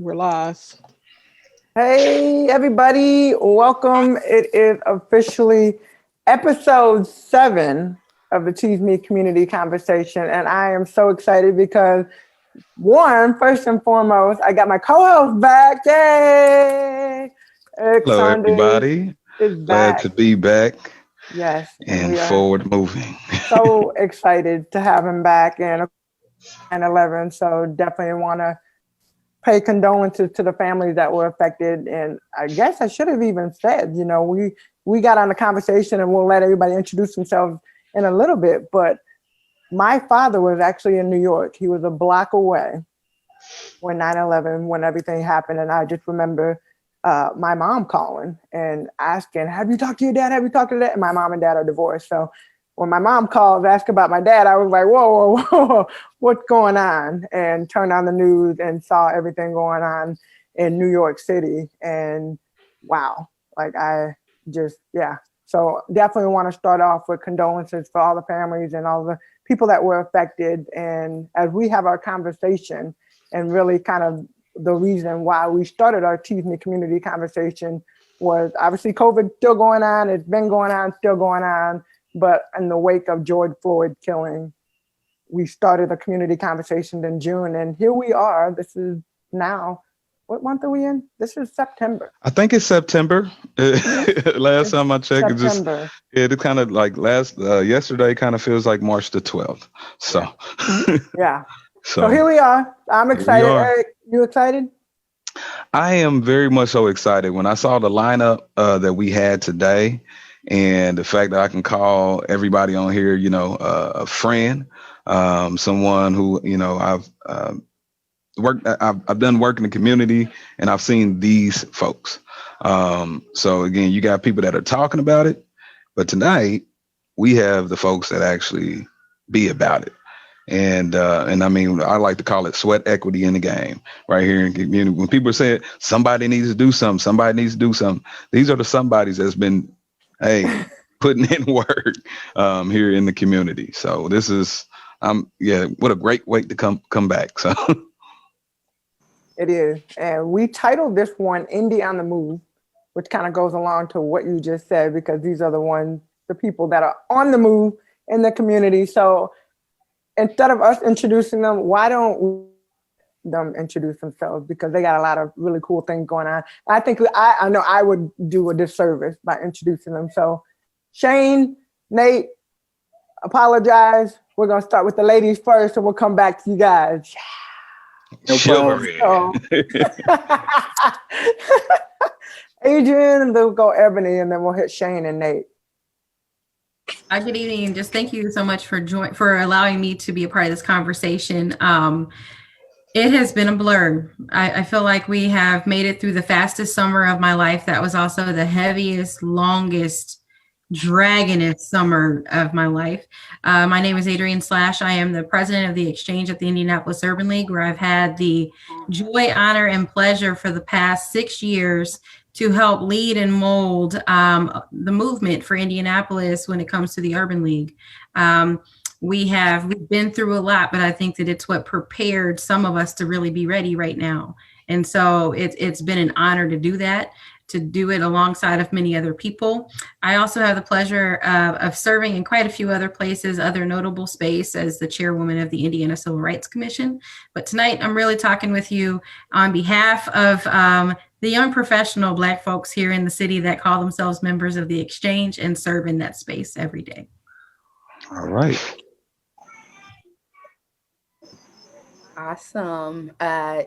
We're lost. Hey, everybody. Welcome. It is officially episode 7 of the Cheese Me Community Conversation. And I am so excited because, one, first and foremost, I got my co-host back. Yay! Eric Hello, Saunders everybody. is Glad back. to be back Yes. And and we are forward moving. so excited to have him back and 9/11. So definitely want to pay condolences to the families that were affected. And I guess I should have even said, we got on the conversation and we'll let everybody introduce themselves in a little bit. But my father was actually in New York. He was a block away when 9/11, when everything happened. And I just remember my mom calling and asking, have you talked to your dad? Have you talked to that? And my mom and dad are divorced. So when my mom called, asked about my dad, I was like, whoa, whoa, whoa, what's going on? And turned on the news and saw everything going on in New York City. And wow, yeah. So definitely want to start off with condolences for all the families and all the people that were affected. And as we have our conversation, and really kind of the reason why we started our Cheese Me Community Conversation was obviously COVID still going on. It's been going on, still going on. But in the wake of George Floyd killing, we started a community conversation in June. And here we are. This is now, what month are we in? This is September. I think it's September. Last time I checked, it kind of like yesterday kind of feels like March the 12th. So, yeah. So here we are. I'm excited. Eric, you excited? I am very much so excited. When I saw the lineup that we had today, and the fact that I can call everybody on here, a friend, someone who, I've done work in the community and I've seen these folks. So again, you got people that are talking about it, but tonight we have the folks that actually be about it. And I mean, I like to call it sweat equity in the game right here in community. When people say somebody needs to do something, these are the somebodies that's been, putting in work here in the community. So this is, what a great way to come back. So it is. And we titled this one Indy on the Move, which kind of goes along to what you just said, because these are the people that are on the move in the community. So instead of us introducing them, why don't them introduce themselves, because they got a lot of really cool things going on. I think I know I would do a disservice by introducing them. So Shane, Nate, apologize. We're going to start with the ladies first and we'll come back to you guys. No problem. Adrian, and then we'll go Ebony, and then we'll hit Shane and Nate. Good evening, and just thank you so much for allowing me to be a part of this conversation. It has been a blur. I feel like we have made it through the fastest summer of my life. That was also the heaviest, longest, dragonous summer of my life. My name is Adrienne Slash. I am the president of the Exchange at the Indianapolis Urban League, where I've had the joy, honor, and pleasure for the past 6 years to help lead and mold the movement for Indianapolis when it comes to the Urban League. We've been through a lot, but I think that it's what prepared some of us to really be ready right now. And so it's been an honor to do that, to do it alongside of many other people. I also have the pleasure of serving in quite a few other places, other notable space as the chairwoman of the Indiana Civil Rights Commission. But tonight I'm really talking with you on behalf of the young professional Black folks here in the city that call themselves members of the Exchange and serve in that space every day. All right. Awesome.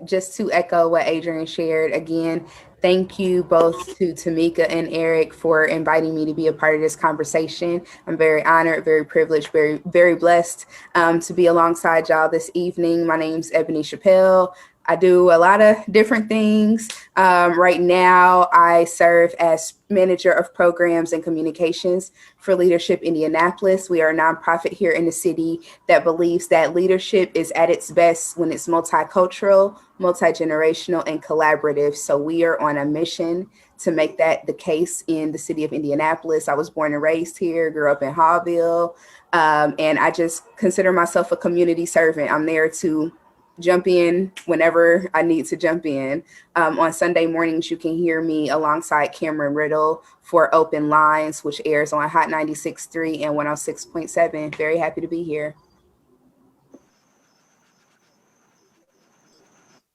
Just to echo what Adrian shared, again, thank you both to Tamika and Eric for inviting me to be a part of this conversation. I'm very honored, very privileged, very, very blessed to be alongside y'all this evening. My name's Ebony Chappelle. I do a lot of different things. Right now, I serve as manager of programs and communications for Leadership Indianapolis. We are a nonprofit here in the city that believes that leadership is at its best when it's multicultural, multi-generational, and collaborative. So we are on a mission to make that the case in the city of Indianapolis. I was born and raised here, grew up in Hallville, and I just consider myself a community servant. I'm there to jump in whenever I need to jump in. On Sunday mornings, you can hear me alongside Cameron Riddle for Open Lines, which airs on Hot 96.3 and 106.7. Very happy to be here.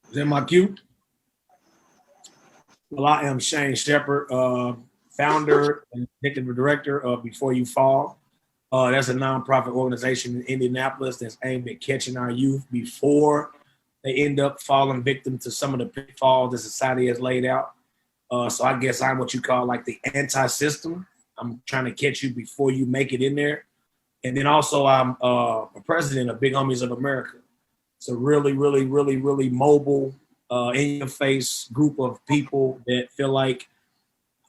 Is that my cue? Well, I am Shane Shepherd, founder and executive director of Before You Fall. That's a nonprofit organization in Indianapolis that's aimed at catching our youth before they end up falling victim to some of the pitfalls that society has laid out. So I guess I'm what you call like the anti-system. I'm trying to catch you before you make it in there. And then also I'm a president of Big Homies of America. It's a really, really, really, really mobile, in-your-face group of people that feel like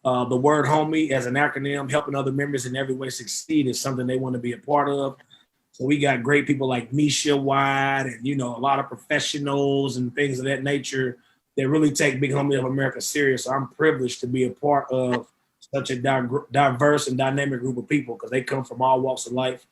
the word homie as an acronym, helping other members in every way succeed, is something they want to be a part of. So we got great people like Misha White and, a lot of professionals and things of that nature that really take Big Homie of America serious. So I'm privileged to be a part of such a diverse and dynamic group of people because they come from all walks of life.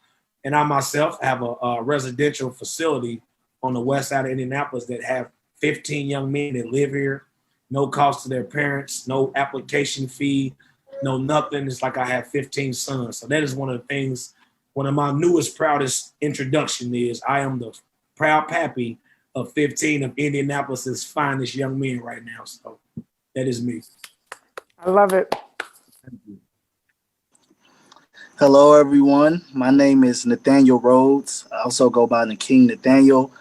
And I myself have a residential facility on the west side of Indianapolis that have 15 young men that live here, no cost to their parents, no application fee, no nothing. It's like I have 15 sons. So that is one of the things, one of my newest, proudest introduction is I am the proud pappy of 15 of Indianapolis's finest young men right now. So that is me. I love it. Thank you. Hello, everyone. My name is Nathaniel Rhodes. I also go by the King Nathaniel.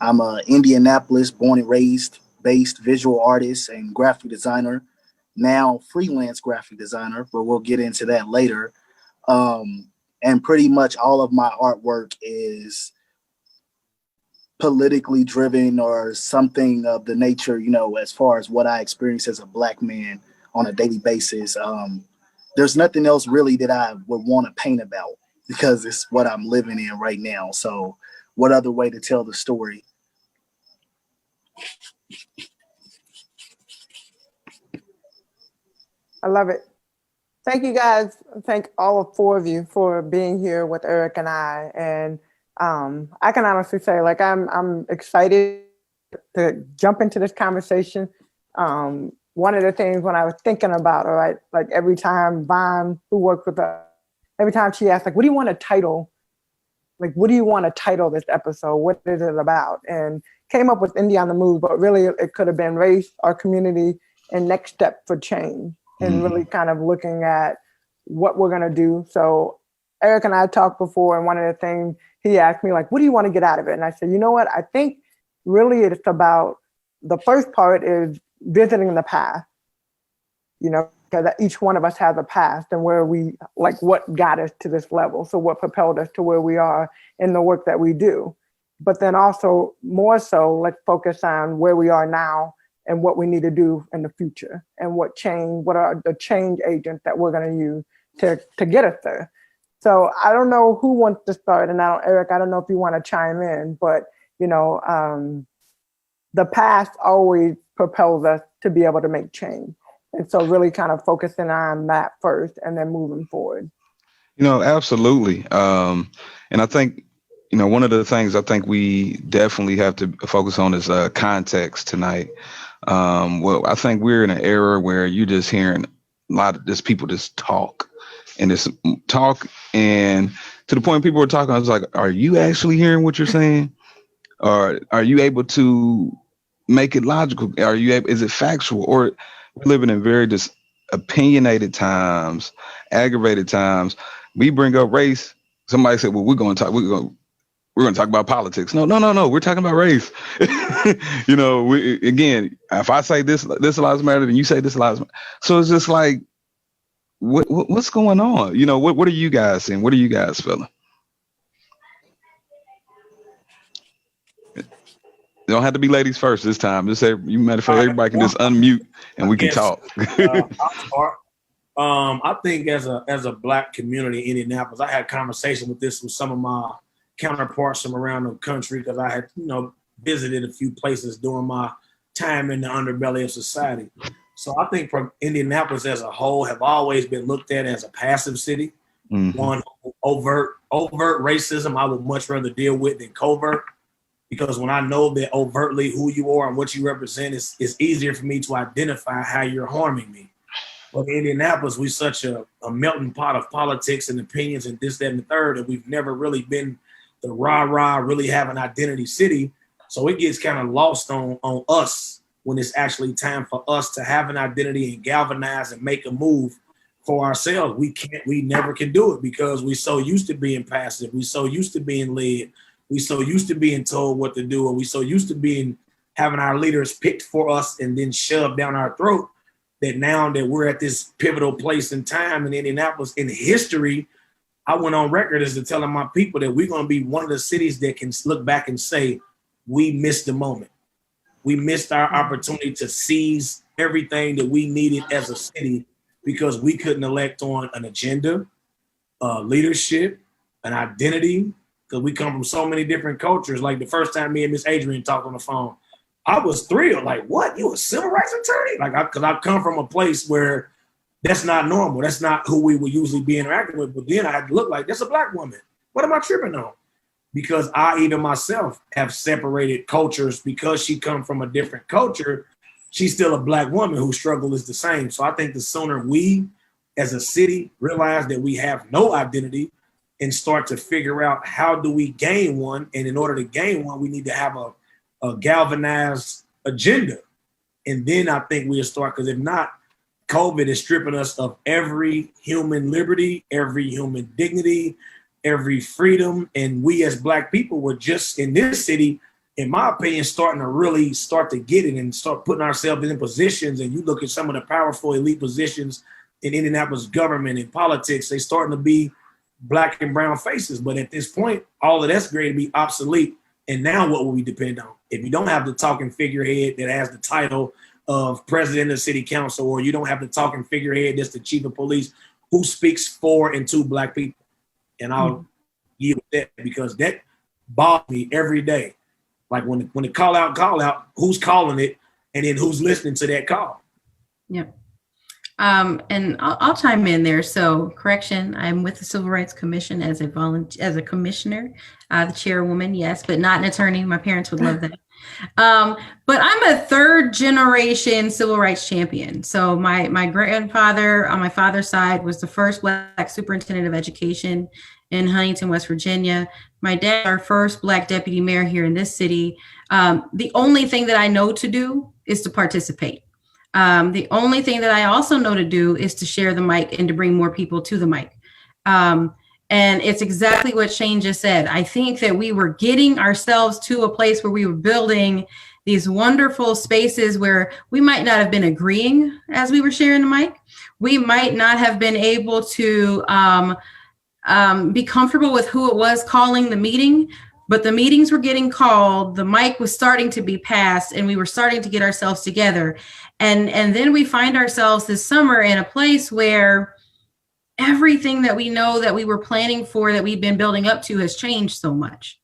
I'm an Indianapolis born and raised based visual artist and graphic designer, now freelance graphic designer, but we'll get into that later. And pretty much all of my artwork is politically driven or something of the nature, as far as what I experience as a Black man on a daily basis. There's nothing else really that I would want to paint about because it's what I'm living in right now. So what other way to tell the story? I love it. Thank you guys. Thank all four of you for being here with Eric and I. And I can honestly say, like, I'm excited to jump into this conversation. One of the things when I was thinking about, all right, like every time Vaughn, who worked with us, every time she asked, like, what do you want to title? Like, what do you want to title this episode? What is it about? And came up with Indy on the Move, but really it could have been race, our community, and next step for change. And really kind of looking at what we're going to do. So Eric and I talked before, and one of the things he asked me, like, what do you want to get out of it? And I said, you know what? I think really it's about, the first part is visiting the past, because each one of us has a past and where we, like, what got us to this level. So what propelled us to where we are in the work that we do. But then also more so, let's focus on where we are now and what we need to do in the future and what are the change agents that we're going to use to get us there. So I don't know who wants to start, and Eric, I don't know if you want to chime in, but the past always propels us to be able to make change. And so really kind of focusing on that first and then moving forward. Absolutely. And I think, one of the things I think we definitely have to focus on is context tonight. Well, I think we're in an era where you're just hearing a lot of just people just talk and and to the point people were talking, I was like, are you actually hearing what you're saying? Or are you able to make it logical? Is it factual? Or we're living in very just opinionated times, aggravated times. We bring up race. Somebody said, well, we're going to talk about politics. No. We're talking about race. Again, if I say this lives matter, then you say this lives matter. So it's just like, what's going on? What are you guys seeing? What are you guys feeling? You don't have to be ladies first this time. Just say, everybody can just unmute and we can talk. I think as a Black community in Indianapolis, I had a conversation with some of my counterparts from around the country because I had, visited a few places during my time in the underbelly of society. So I think from Indianapolis as a whole have always been looked at as a passive city. Mm-hmm. One overt racism I would much rather deal with than covert, because when I know that overtly who you are and what you represent, it's easier for me to identify how you're harming me. But in Indianapolis, we're such a melting pot of politics and opinions and this, that, and the third, and we've never really been the rah-rah, really have an identity city. So it gets kind of lost on us when it's actually time for us to have an identity and galvanize and make a move for ourselves. We never can do it because we're so used to being passive. We're so used to being led. We're so used to being told what to do. And we're so used to having our leaders picked for us and then shoved down our throat that now that we're at this pivotal place in time in Indianapolis in history, I went on record as to telling my people that we're going to be one of the cities that can look back and say, we missed the moment. We missed our opportunity to seize everything that we needed as a city because we couldn't elect on an agenda, leadership, an identity, because we come from so many different cultures. Like the first time me and Miss Adrian talked on the phone, I was thrilled. Like, what? You a civil rights attorney? Like, because I come from a place where that's not normal. That's not who we would usually be interacting with. But then I had to look like, that's a Black woman. What am I tripping on? Because I even myself have separated cultures because she come from a different culture. She's still a Black woman whose struggle is the same. So I think the sooner we as a city realize that we have no identity and start to figure out how do we gain one. And in order to gain one, we need to have a galvanized agenda. And then I think we'll start, because if not, COVID is stripping us of every human liberty, every human dignity, every freedom. And we as Black people were just in this city, in my opinion, starting to really start to get it and start putting ourselves in positions. And you look at some of the powerful elite positions in Indianapolis government and politics, they starting to be Black and brown faces. But at this point, all of that's going to be obsolete. And now what will we depend on? If you don't have the talking figurehead that has the title of president of city council, or you don't have the talking figurehead that's the chief of police who speaks for and to Black people. And I'll yield that because that bothers me every day. Like when the call out, who's calling it and then who's listening to that call? Yep. And I'll chime in there. So, correction, I'm with the Civil Rights Commission as a commissioner, the chairwoman, yes, but not an attorney. My parents would love that. But I'm a third generation civil rights champion. So my grandfather on my father's side was the first Black superintendent of education in Huntington, West Virginia. My dad, our first Black deputy mayor here in this city. The only thing that I know to do is to participate. The only thing that I also know to do is to share the mic and to bring more people to the mic. And it's exactly what Shane just said. I think that we were getting ourselves to a place where we were building these wonderful spaces where we might not have been agreeing as we were sharing the mic. We might not have been able to be comfortable with who it was calling the meeting, but the meetings were getting called, the mic was starting to be passed, and we were starting to get ourselves together. And then we find ourselves this summer in a place where everything that we know that we were planning for, that we've been building up to, has changed so much.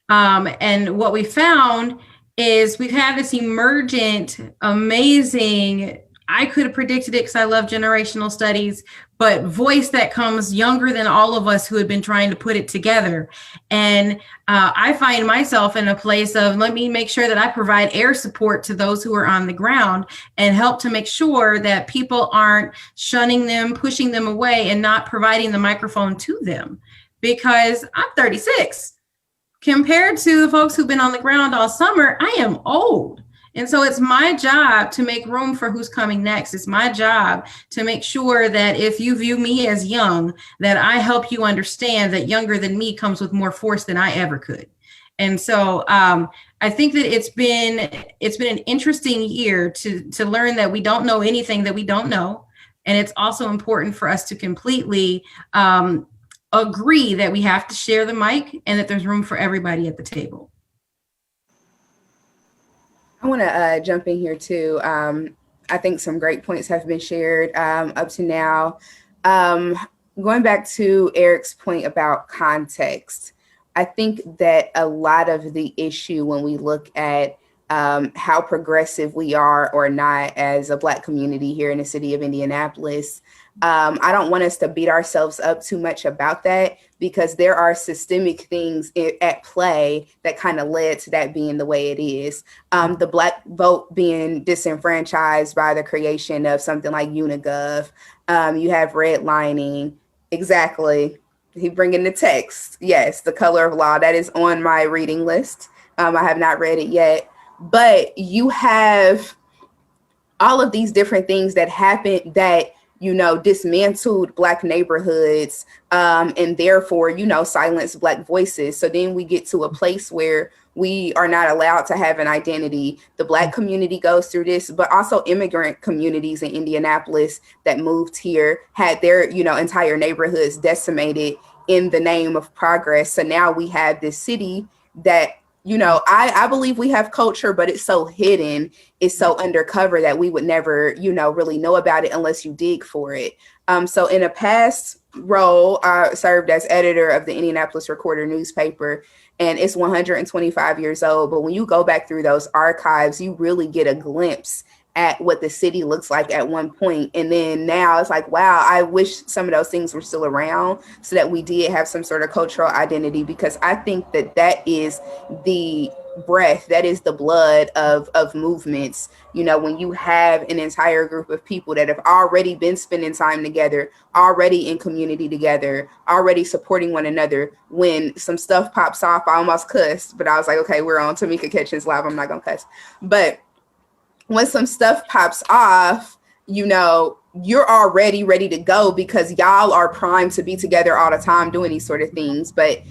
And what we found is we've had this emergent, amazing, I could have predicted it because I love generational studies, but voice that comes younger than all of us who had been trying to put it together. And I find myself in a place of, let me make sure that I provide air support to those who are on the ground and help to make sure that people aren't shunning them, pushing them away, and not providing the microphone to them. Because I'm 36. Compared to the folks who've been on the ground all summer, I am old. And so it's my job to make room for who's coming next. It's my job to make sure that if you view me as young, that I help you understand that younger than me comes with more force than I ever could. And so I think that it's been an interesting year to learn that we don't know anything that we don't know. And it's also important for us to completely agree that we have to share the mic and that there's room for everybody at the table. I want to jump in here too. I think some great points have been shared up to now. Going back to Eric's point about context, I think that a lot of the issue when we look at how progressive we are or not as a Black community here in the city of Indianapolis. I don't want us to beat ourselves up too much about that, because there are systemic things at play that kind of led to that being the way it is. The Black vote being disenfranchised by the creation of something like Unigov. You have redlining. Exactly. He bringing the text. Yes, The Color of Law. That is on my reading list. I have not read it yet. But you have all of these different things that happened that, dismantled Black neighborhoods, and therefore, silenced Black voices. So then we get to a place where we are not allowed to have an identity. The Black community goes through this, but also immigrant communities in Indianapolis that moved here had their, entire neighborhoods decimated in the name of progress. So now we have this city that, I believe we have culture, but it's so hidden, it's so undercover that we would never, really know about it unless you dig for it. So in a past role, I served as editor of the Indianapolis Recorder newspaper, and it's 125 years old. But when you go back through those archives, you really get a glimpse at what the city looks like at one point. And then now it's like, wow, I wish some of those things were still around so that we did have some sort of cultural identity, because I think that that is the breath, that is the blood of movements. When you have an entire group of people that have already been spending time together, already in community together, already supporting one another, when some stuff pops off, I almost cussed, but I was like, okay, we're on Tamika Kitchens Live, I'm not gonna cuss. But when some stuff pops off, you're already ready to go because y'all are primed to be together all the time doing these sort of things. But,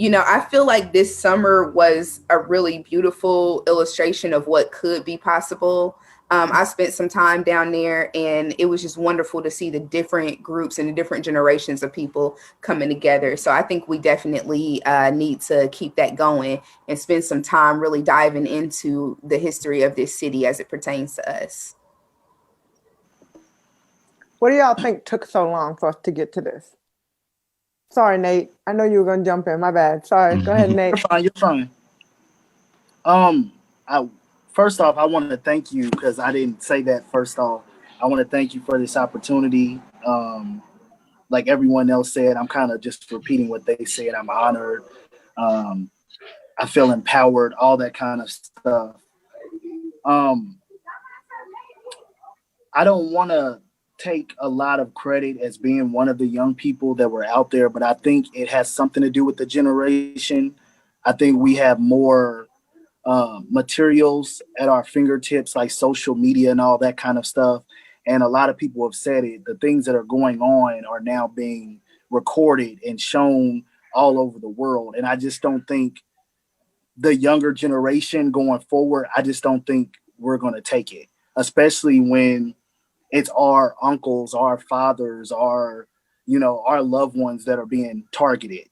I feel like this summer was a really beautiful illustration of what could be possible. I spent some time down there, and it was just wonderful to see the different groups and the different generations of people coming together. So I think we definitely need to keep that going and spend some time really diving into the history of this city as it pertains to us. What do y'all think took so long for us to get to this? Sorry, Nate. I know you were gonna jump in. My bad. Sorry. Go ahead, Nate. You're fine. First off, I want to thank you, because I didn't say that first off. I want to thank you for this opportunity. Like everyone else said, I'm kind of just repeating what they said. I'm honored. I feel empowered, all that kind of stuff. I don't want to take a lot of credit as being one of the young people that were out there, but I think it has something to do with the generation. I think we have more materials at our fingertips, like social media and all that kind of stuff. And a lot of people have said it. The things that are going on are now being recorded and shown all over the world. And I just don't think the younger generation going forward, I just don't think we're going to take it, especially when it's our uncles, our fathers, our loved ones that are being targeted.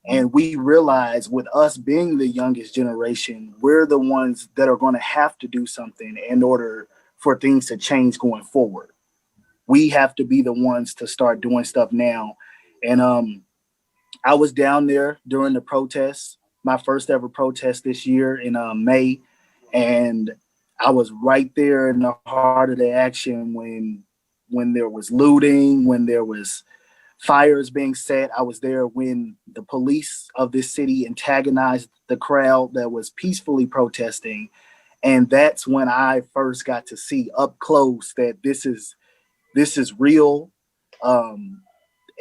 And we realize, with us being the youngest generation, we're the ones that are going to have to do something in order for things to change going forward. We have to be the ones to start doing stuff now. And I was down there during the protests, my first ever protest this year in May. And I was right there in the heart of the action when there was looting, when there was fires being set. I was there when the police of this city antagonized the crowd that was peacefully protesting. And that's when I first got to see up close that this is real. And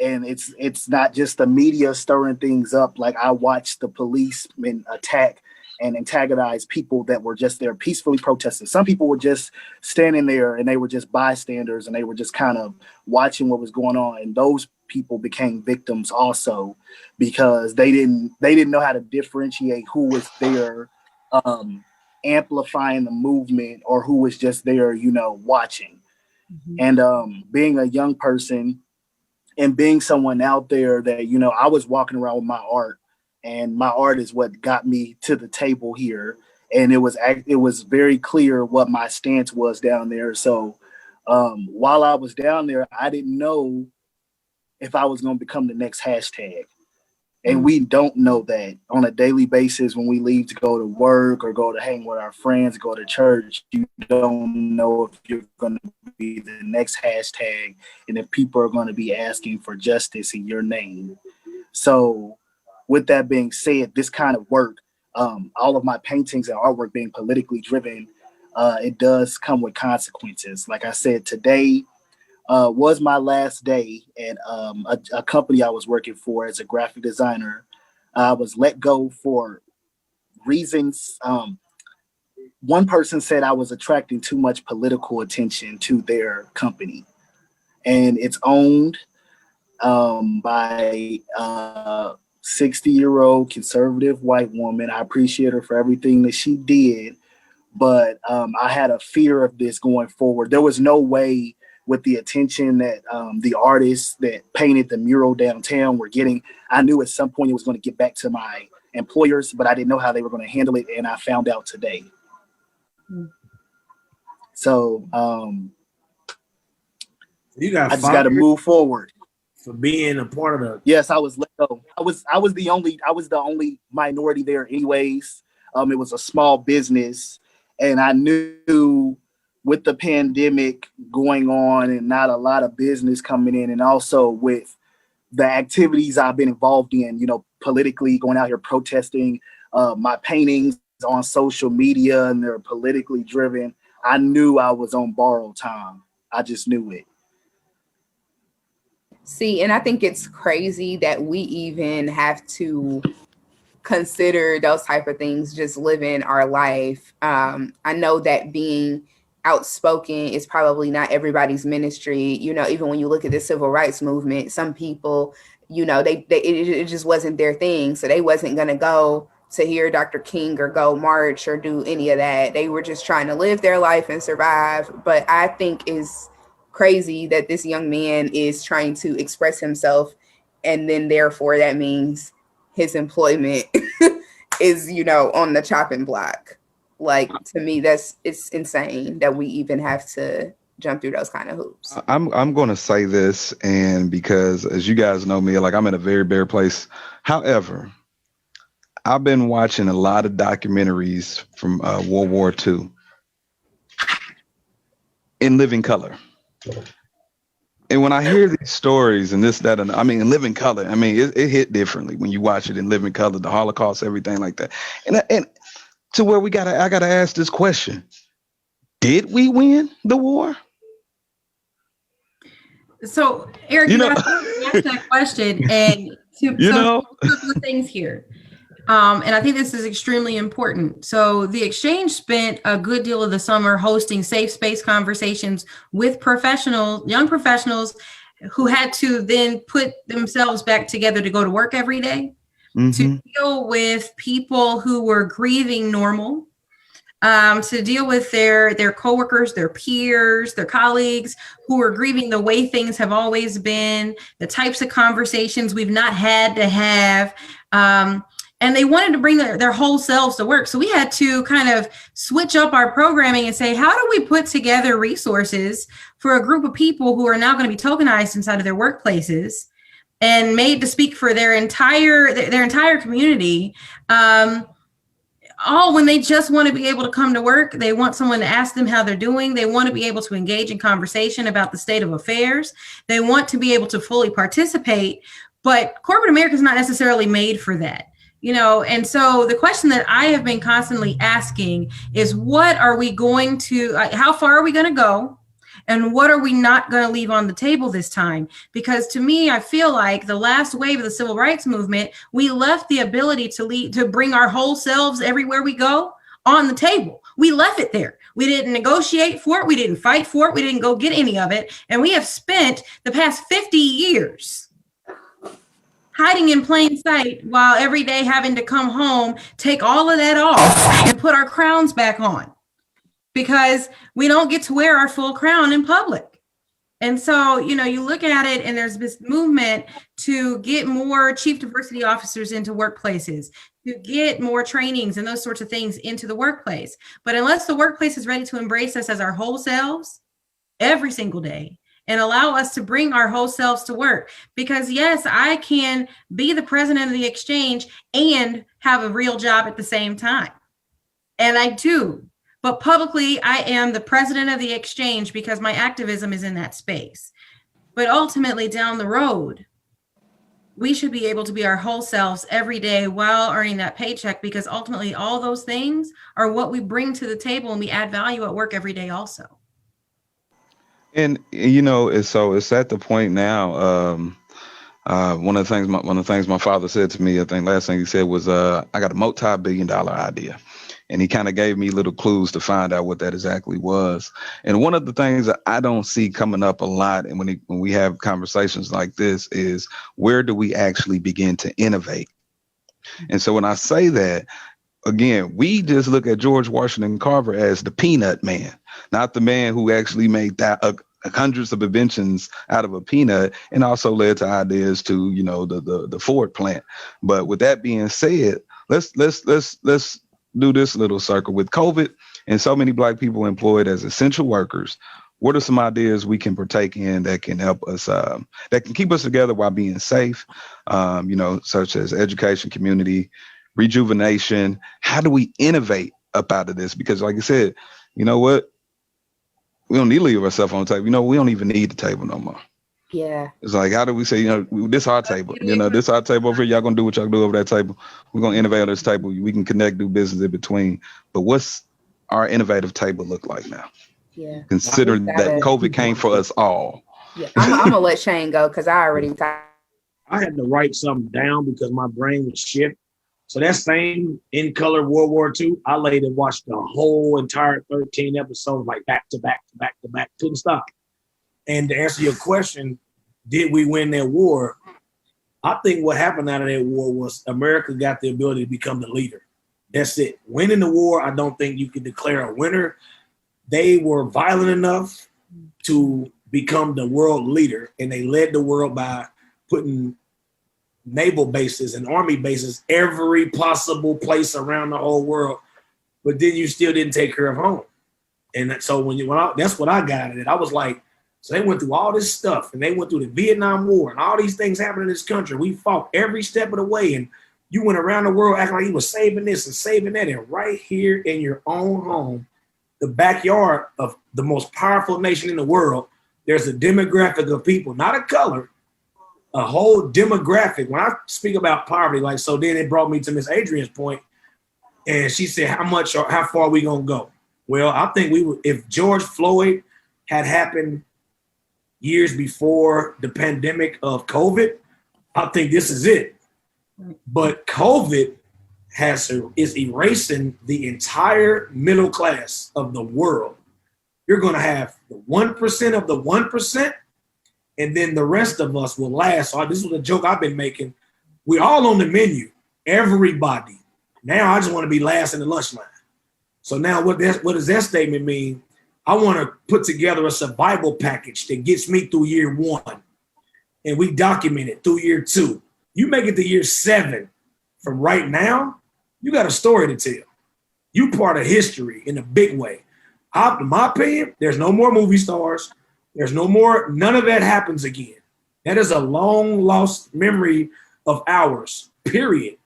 it's not just the media stirring things up. Like, I watched the policemen attack and antagonize people that were just there peacefully protesting. Some people were just standing there and they were just bystanders and they were just kind of watching what was going on. And those people became victims also, because they didn't know how to differentiate who was there amplifying the movement or who was just there, watching. Mm-hmm. And being a young person and being someone out there that, I was walking around with my art, and my art is what got me to the table here. And it was very clear what my stance was down there. So while I was down there, I didn't know if I was going to become the next hashtag. And we don't know that on a daily basis when we leave to go to work or go to hang with our friends, go to church. You don't know if you're going to be the next hashtag and if people are going to be asking for justice in your name. So, with that being said, this kind of work, all of my paintings and artwork being politically driven, it does come with consequences. Like I said, today was my last day at a company I was working for as a graphic designer. I was let go for reasons. One person said I was attracting too much political attention to their company, and it's owned by a 60-year-old conservative white woman. I appreciate her for everything that she did, but I had a fear of this going forward. There was no way with the attention that the artists that painted the mural downtown were getting. I knew at some point it was going to get back to my employers, but I didn't know how they were going to handle it, and I found out today. So You got I just got to move forward. For being a part of the. Yes, I was let go. I was the only minority there anyways. It was a small business, and I knew with the pandemic going on and not a lot of business coming in, and also with the activities I've been involved in, politically going out here protesting, my paintings on social media, and they're politically driven. I knew I was on borrowed time. I just knew it. See, and I think it's crazy that we even have to consider those type of things just living our life. I know that being outspoken is probably not everybody's ministry. Even when you look at the civil rights movement, some people, it just wasn't their thing. So they wasn't going to go to hear Dr. King or go march or do any of that. They were just trying to live their life and survive. But I think is crazy that this young man is trying to express himself, and then therefore that means his employment is on the chopping block. Like, to me, it's insane that we even have to jump through those kind of hoops. I'm going to say this, and because as you guys know me, like, I'm in a very bad place. However, I've been watching a lot of documentaries from World War II in living color. And when I hear these stories and this, that, and in living color, it hit differently when you watch it in living color, the Holocaust, everything like that. And to where I gotta ask this question: did we win the war? So, Eric, you asked that question, and a couple of things here. And I think this is extremely important. So the exchange spent a good deal of the summer hosting safe space conversations with young professionals who had to then put themselves back together to go to work every day, to deal with people who were grieving normal, to deal with their coworkers, their peers, their colleagues who are grieving the way things have always been, the types of conversations we've not had to have. And they wanted to bring their whole selves to work. So we had to kind of switch up our programming and say, how do we put together resources for a group of people who are now going to be tokenized inside of their workplaces and made to speak for their entire community, all when they just want to be able to come to work. They want someone to ask them how they're doing. They want to be able to engage in conversation about the state of affairs. They want to be able to fully participate, but corporate America is not necessarily made for that. And so the question that I have been constantly asking is, how far are we going to go? And what are we not going to leave on the table this time? Because to me, I feel like the last wave of the civil rights movement, we left the ability to bring our whole selves everywhere we go on the table. We left it there. We didn't negotiate for it. We didn't fight for it. We didn't go get any of it. And we have spent the past 50 years hiding in plain sight while every day having to come home, take all of that off and put our crowns back on, because we don't get to wear our full crown in public. And so, you look at it, and there's this movement to get more chief diversity officers into workplaces, to get more trainings and those sorts of things into the workplace. But unless the workplace is ready to embrace us as our whole selves every single day, and allow us to bring our whole selves to work. Because yes, I can be the president of the exchange and have a real job at the same time. And I do. But publicly, I am the president of the exchange because my activism is in that space. But ultimately, down the road, we should be able to be our whole selves every day while earning that paycheck, because ultimately all those things are what we bring to the table and we add value at work every day also. And it's at the point now. One of the things my father said to me, I think last thing he said was, "I got a multi-billion-dollar idea," and he kind of gave me little clues to find out what that exactly was. And one of the things that I don't see coming up a lot, and when we have conversations like this, is where do we actually begin to innovate? And so when I say that, again, we just look at George Washington Carver as the peanut man, not the man who actually made that hundreds of inventions out of a peanut, and also led to ideas to the Ford plant. But with that being said, let's do this little circle with COVID and so many Black people employed as essential workers. What are some ideas we can partake in that can help us, that can keep us together while being safe, such as education, community, rejuvenation? How do we innovate up out of this? Because like I said, you know what? We don't need to leave ourselves on the table. We don't even need the table no more. Yeah. It's like, how do we say, this our table, this our table over here. Y'all gonna do what y'all do over that table. We're gonna innovate on this table. We can connect, do business in between. But what's our innovative table look like now? Yeah. Consider that COVID came for us all. Yeah. I'm gonna let Shane go because I already I had to write something down because my brain was shit. So that same In Color World War II, I laid and watched the whole entire 13 episodes, like back to back to back to back, couldn't stop. And to answer your question, did we win that war? I think what happened out of that war was America got the ability to become the leader. That's it. Winning the war, I don't think you can declare a winner. They were violent enough to become the world leader, and they led the world by putting naval bases and army bases every possible place around the whole world. But then you still didn't take care of home. And so that's what I got out of it. I was like, so they went through all this stuff, and they went through the Vietnam War, and all these things happened in this country. We fought every step of the way, and you went around the world acting like you was saving this and saving that. And right here in your own home, the backyard of the most powerful nation in the world, there's a demographic of people, not a color, a whole demographic. When I speak about poverty, so then it brought me to Miss Adrian's point, and she said, how far are we gonna go? Well, I think if George Floyd had happened years before the pandemic of COVID, I think this is it. But COVID is erasing the entire middle class of the world. You're going to have the 1% of the 1%, and then the rest of us will last. So this was a joke I've been making. We're all on the menu, everybody. Now I just want to be last in the lunch line. So now what does that statement mean? I want to put together a survival package that gets me through year 1, and we document it through year 2. You make it to year 7 from right now, you got a story to tell. You part of history in a big way. In my opinion, there's no more movie stars. There's none of that happens again. That is a long lost memory of ours, period.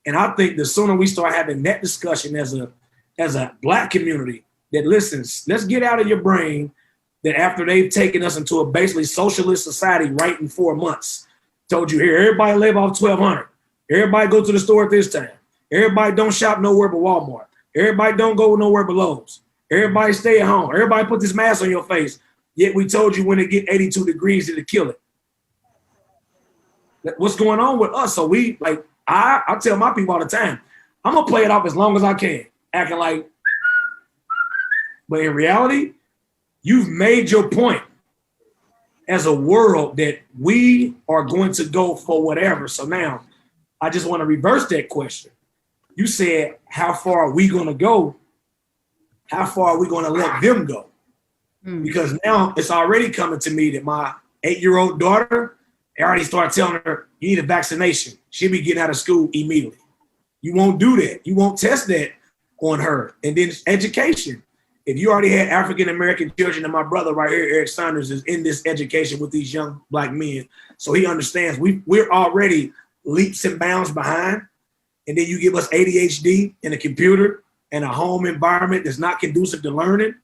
And I think the sooner we start having that discussion as a Black community that listens, let's get out of your brain that after they've taken us into a basically socialist society right in 4 months, told you here, everybody live off $1,200. Everybody go to the store at this time. Everybody don't shop nowhere but Walmart. Everybody don't go nowhere but Lowe's. Everybody stay at home. Everybody put this mask on your face. Yet we told you when it get 82 degrees, it'll kill it. What's going on with us? So I tell my people all the time, I'm gonna play it off as long as I can, acting like, but in reality, you've made your point as a world that we are going to go for whatever. So now I just want to reverse that question. You said, how far are we going to go? How far are we going to let them go? Because now it's already coming to me that my 8-year-old daughter, I already started telling her, you need a vaccination. She'll be getting out of school immediately. You won't do that. You won't test that on her. And then education. if you already had African American children, and my brother right here, Eric Saunders, is in this education with these young Black men, so he understands we're already leaps and bounds behind, and then you give us ADHD and a computer and a home environment that's not conducive to learning,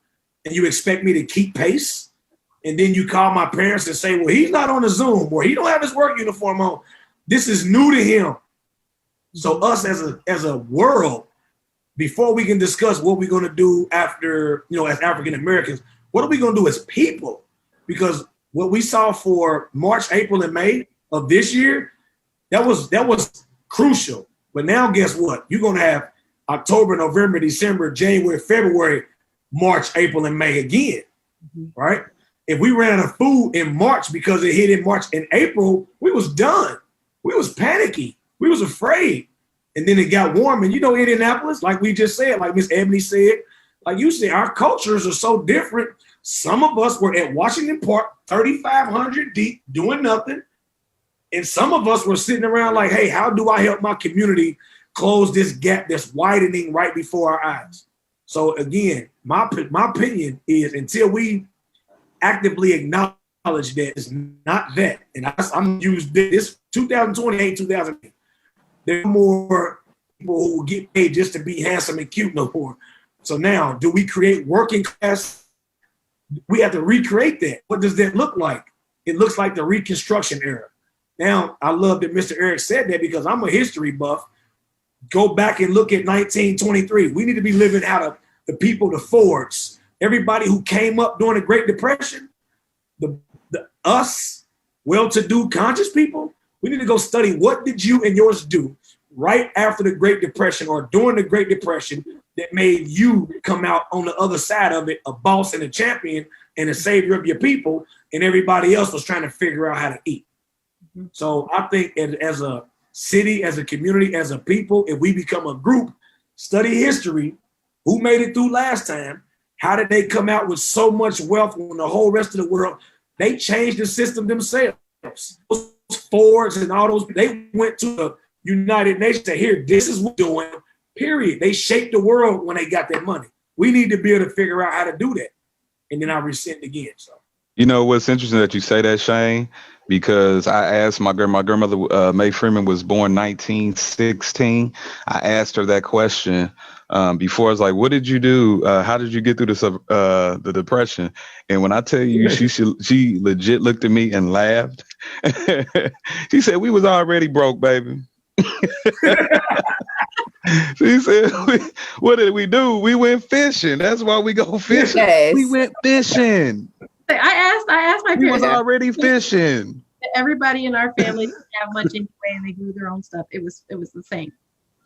and you expect me to keep pace, and then you call my parents and say, well, he's not on the Zoom, or he don't have his work uniform on. This is new to him. So us as a world, before we can discuss what we're going to do after, as African Americans, what are we going to do as people? Because what we saw for March, April, and May of this year, that was crucial. But now guess what? You're going to have October, November, December, January, February, March, April, and May again, right? If we ran out of food in March because it hit in March and April, we was done. We was panicky. We was afraid. And then it got warm. And Indianapolis, like we just said, like Miss Ebony said, like you said, our cultures are so different. Some of us were at Washington Park, 3,500 deep, doing nothing. And some of us were sitting around like, hey, how do I help my community close this gap that's widening right before our eyes? So again, my opinion is until we actively acknowledge that it's not that, and I'm used this 2028, 2008. There are more people who will get paid just to be handsome and cute no more. So now, do we create working class? We have to recreate that. What does that look like? It looks like the Reconstruction era. Now, I love that Mr. Eric said that because I'm a history buff. Go back and look at 1923. We need to be living out of the people, the Fords, everybody who came up during the Great Depression, the us, well-to-do, conscious people. We need to go study what did you and yours do right after the Great Depression or during the Great Depression that made you come out on the other side of it, a boss and a champion and a savior of your people, and everybody else was trying to figure out how to eat. So I think as a city, as a community, as a people, if we become a group, study history, who made it through last time, how did they come out with so much wealth when the whole rest of the world, they changed the system themselves. Those Fords and all those, they went to the United Nations and here, this is what we're doing, period. They shaped the world when they got that money. We need to be able to figure out how to do that. And then I rescind again. So, What's interesting that you say that, Shane, because I asked my grandmother, Mae Freeman was born 1916. I asked her that question before. I was like, what did you do? How did you get through the Depression? And when I tell you, she legit looked at me and laughed. She said, we was already broke, baby. She said, what did we do? We went fishing. That's why we go fishing. Yes. We went fishing. I asked my We was parents. already fishing. Everybody in our family didn't have much anyway, and they grew their own stuff. It was the same.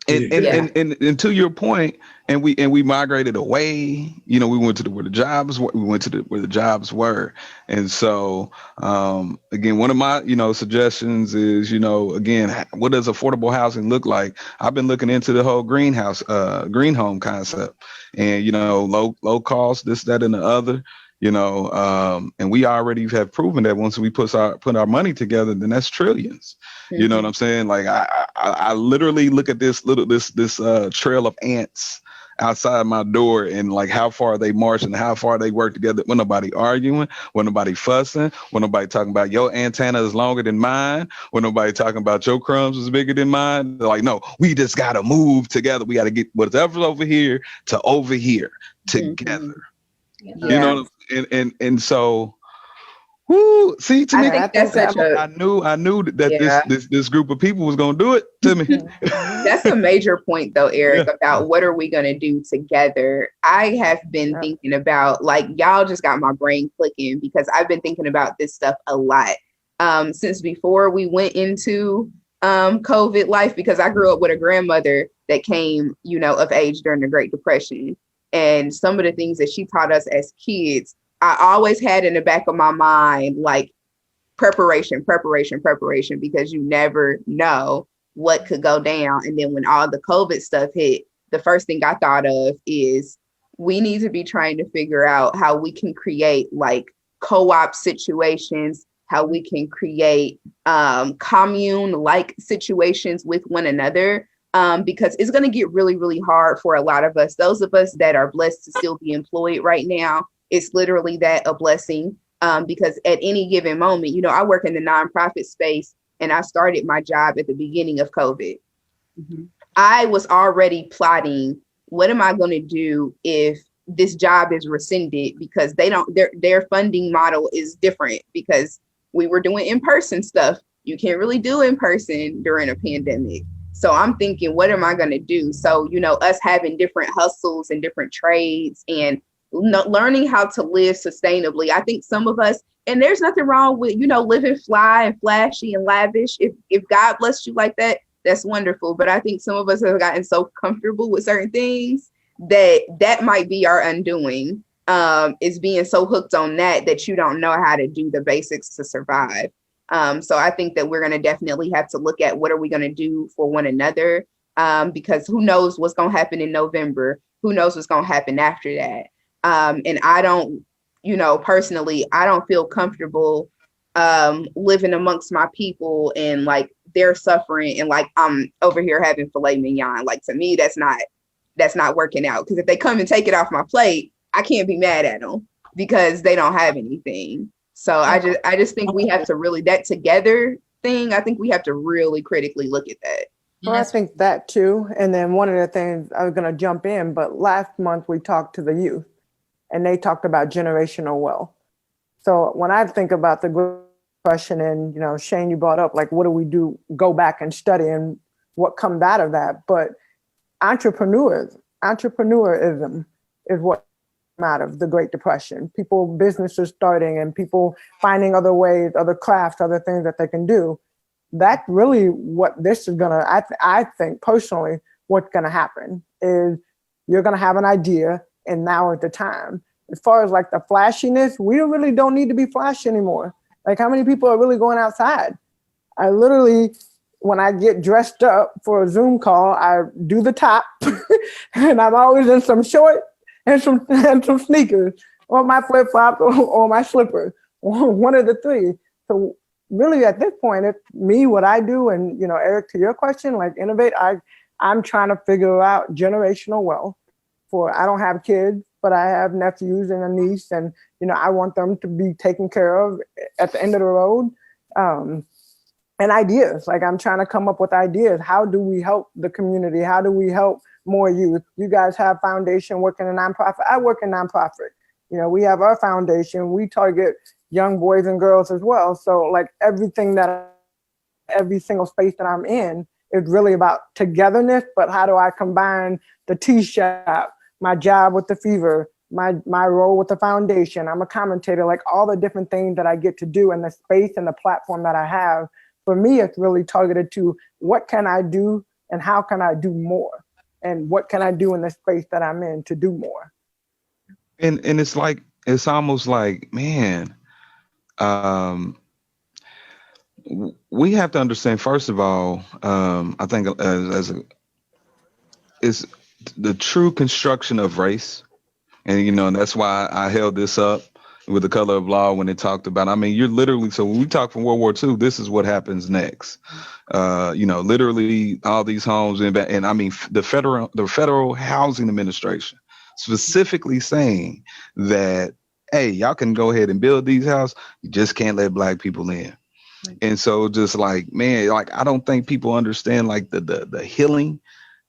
And to your point, and we migrated away. We went to where the jobs were. We went to where the jobs were. And so again, one of my suggestions is again, what does affordable housing look like? I've been looking into the whole green home concept, and low cost, this, that, and the other. And we already have proven that once we put our money together, then that's trillions. Mm-hmm. You know what I'm saying? Like I literally look at this trail of ants outside my door and like how far they march and how far they work together. When nobody arguing, when nobody fussing, when nobody talking about your antenna is longer than mine, when nobody talking about your crumbs is bigger than mine. They're like, no, we just gotta move together. We gotta get whatever's over here to over here together. Mm-hmm. Yeah. And so, whoo, see, to me, I think that's such a, I knew that this group of people was gonna do it to me. That's a major point though, Eric, about what are we gonna do together. I have been thinking about, like, y'all just got my brain clicking because I've been thinking about this stuff a lot since before we went into COVID life, because I grew up with a grandmother that came, of age during the Great Depression. And some of the things that she taught us as kids, I always had in the back of my mind, like preparation, because you never know what could go down. And then when all the COVID stuff hit, the first thing I thought of is we need to be trying to figure out how we can create like co-op situations, how we can create commune-like situations with one another. because it's going to get really, really hard for a lot of us. Those of us that are blessed to still be employed right now, it's literally that a blessing, because at any given moment, you know, I work in the nonprofit space and I started my job at the beginning of COVID. Mm-hmm. I was already plotting, what am I going to do if this job is rescinded, because their funding model is different, because we were doing in-person stuff. You can't really do in person during a pandemic. So I'm thinking, what am I going to do? So, you know, us having different hustles and different trades and learning how to live sustainably. I think some of us, and there's nothing wrong with, you know, living fly and flashy and lavish. If God blessed you like that, that's wonderful. But I think some of us have gotten so comfortable with certain things that might be our undoing, is being so hooked on that you don't know how to do the basics to survive. So I think that we're going to definitely have to look at what are we going to do for one another, because who knows what's going to happen in November? Who knows what's going to happen after that? And I don't, you know, personally, I don't feel comfortable living amongst my people and like they're suffering and like I'm over here having filet mignon. Like, to me, that's not working out, because if they come and take it off my plate, I can't be mad at them because they don't have anything. So I just think we have to really, that together thing, I think we have to really critically look at that. Well, I think that too. And then one of the things, I was going to jump in, but last month we talked to the youth and they talked about generational wealth. So when I think about the question, and, you know, Shane, you brought up, like, what do we do? Go back and study and what comes out of that. But entrepreneurism is what came out of the Great Depression. Businesses starting and people finding other ways, other crafts, other things that they can do. That's really what this is gonna, I think personally, what's gonna happen is you're gonna have an idea, and now is the time. As far as like the flashiness, we really don't need to be flashy anymore. Like, how many people are really going outside? I literally, when I get dressed up for a Zoom call, I do the top and I'm always in some short and some sneakers, or my flip flops, or my slippers, one of the three. So really at this point, it's me, what I do. And, you know, Eric, to your question, like innovate, I'm trying to figure out generational wealth I don't have kids, but I have nephews and a niece, and, you know, I want them to be taken care of at the end of the road. And ideas, like I'm trying to come up with ideas. How do we help the community? How do we help more youth? You guys have foundation working in nonprofit. I work in nonprofit. You know, we have our foundation. We target young boys and girls as well. So like every single space that I'm in is really about togetherness, but how do I combine the tea shop, my job with the fever, my role with the foundation? I'm a commentator, like all the different things that I get to do in the space and the platform that I have. For me, it's really targeted to what can I do and how can I do more? And what can I do in the space that I'm in to do more? And it's like, it's almost like, man, we have to understand, first of all, I think is the true construction of race. And, you know, and that's why I held this up with the color of law when it talked about, I mean, you're literally, so when we talk from World War II, this is what happens next. You know, literally all these homes, and I mean, the Federal Housing Administration specifically saying that, hey, y'all can go ahead and build these houses, you just can't let Black people in. And so just like, man, like, I don't think people understand like the healing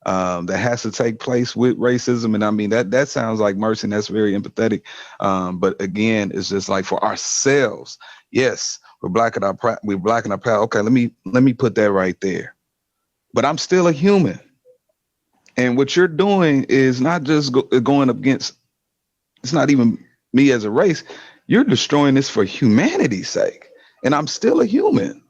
that has to take place with racism. And I mean, that sounds like mercy, and that's very empathetic. But again, it's just like for ourselves. Yes, we're black and proud. Okay, let me put that right there. But I'm still a human. And what you're doing is not just going up against, it's not even me as a race. You're destroying this for humanity's sake. And I'm still a human.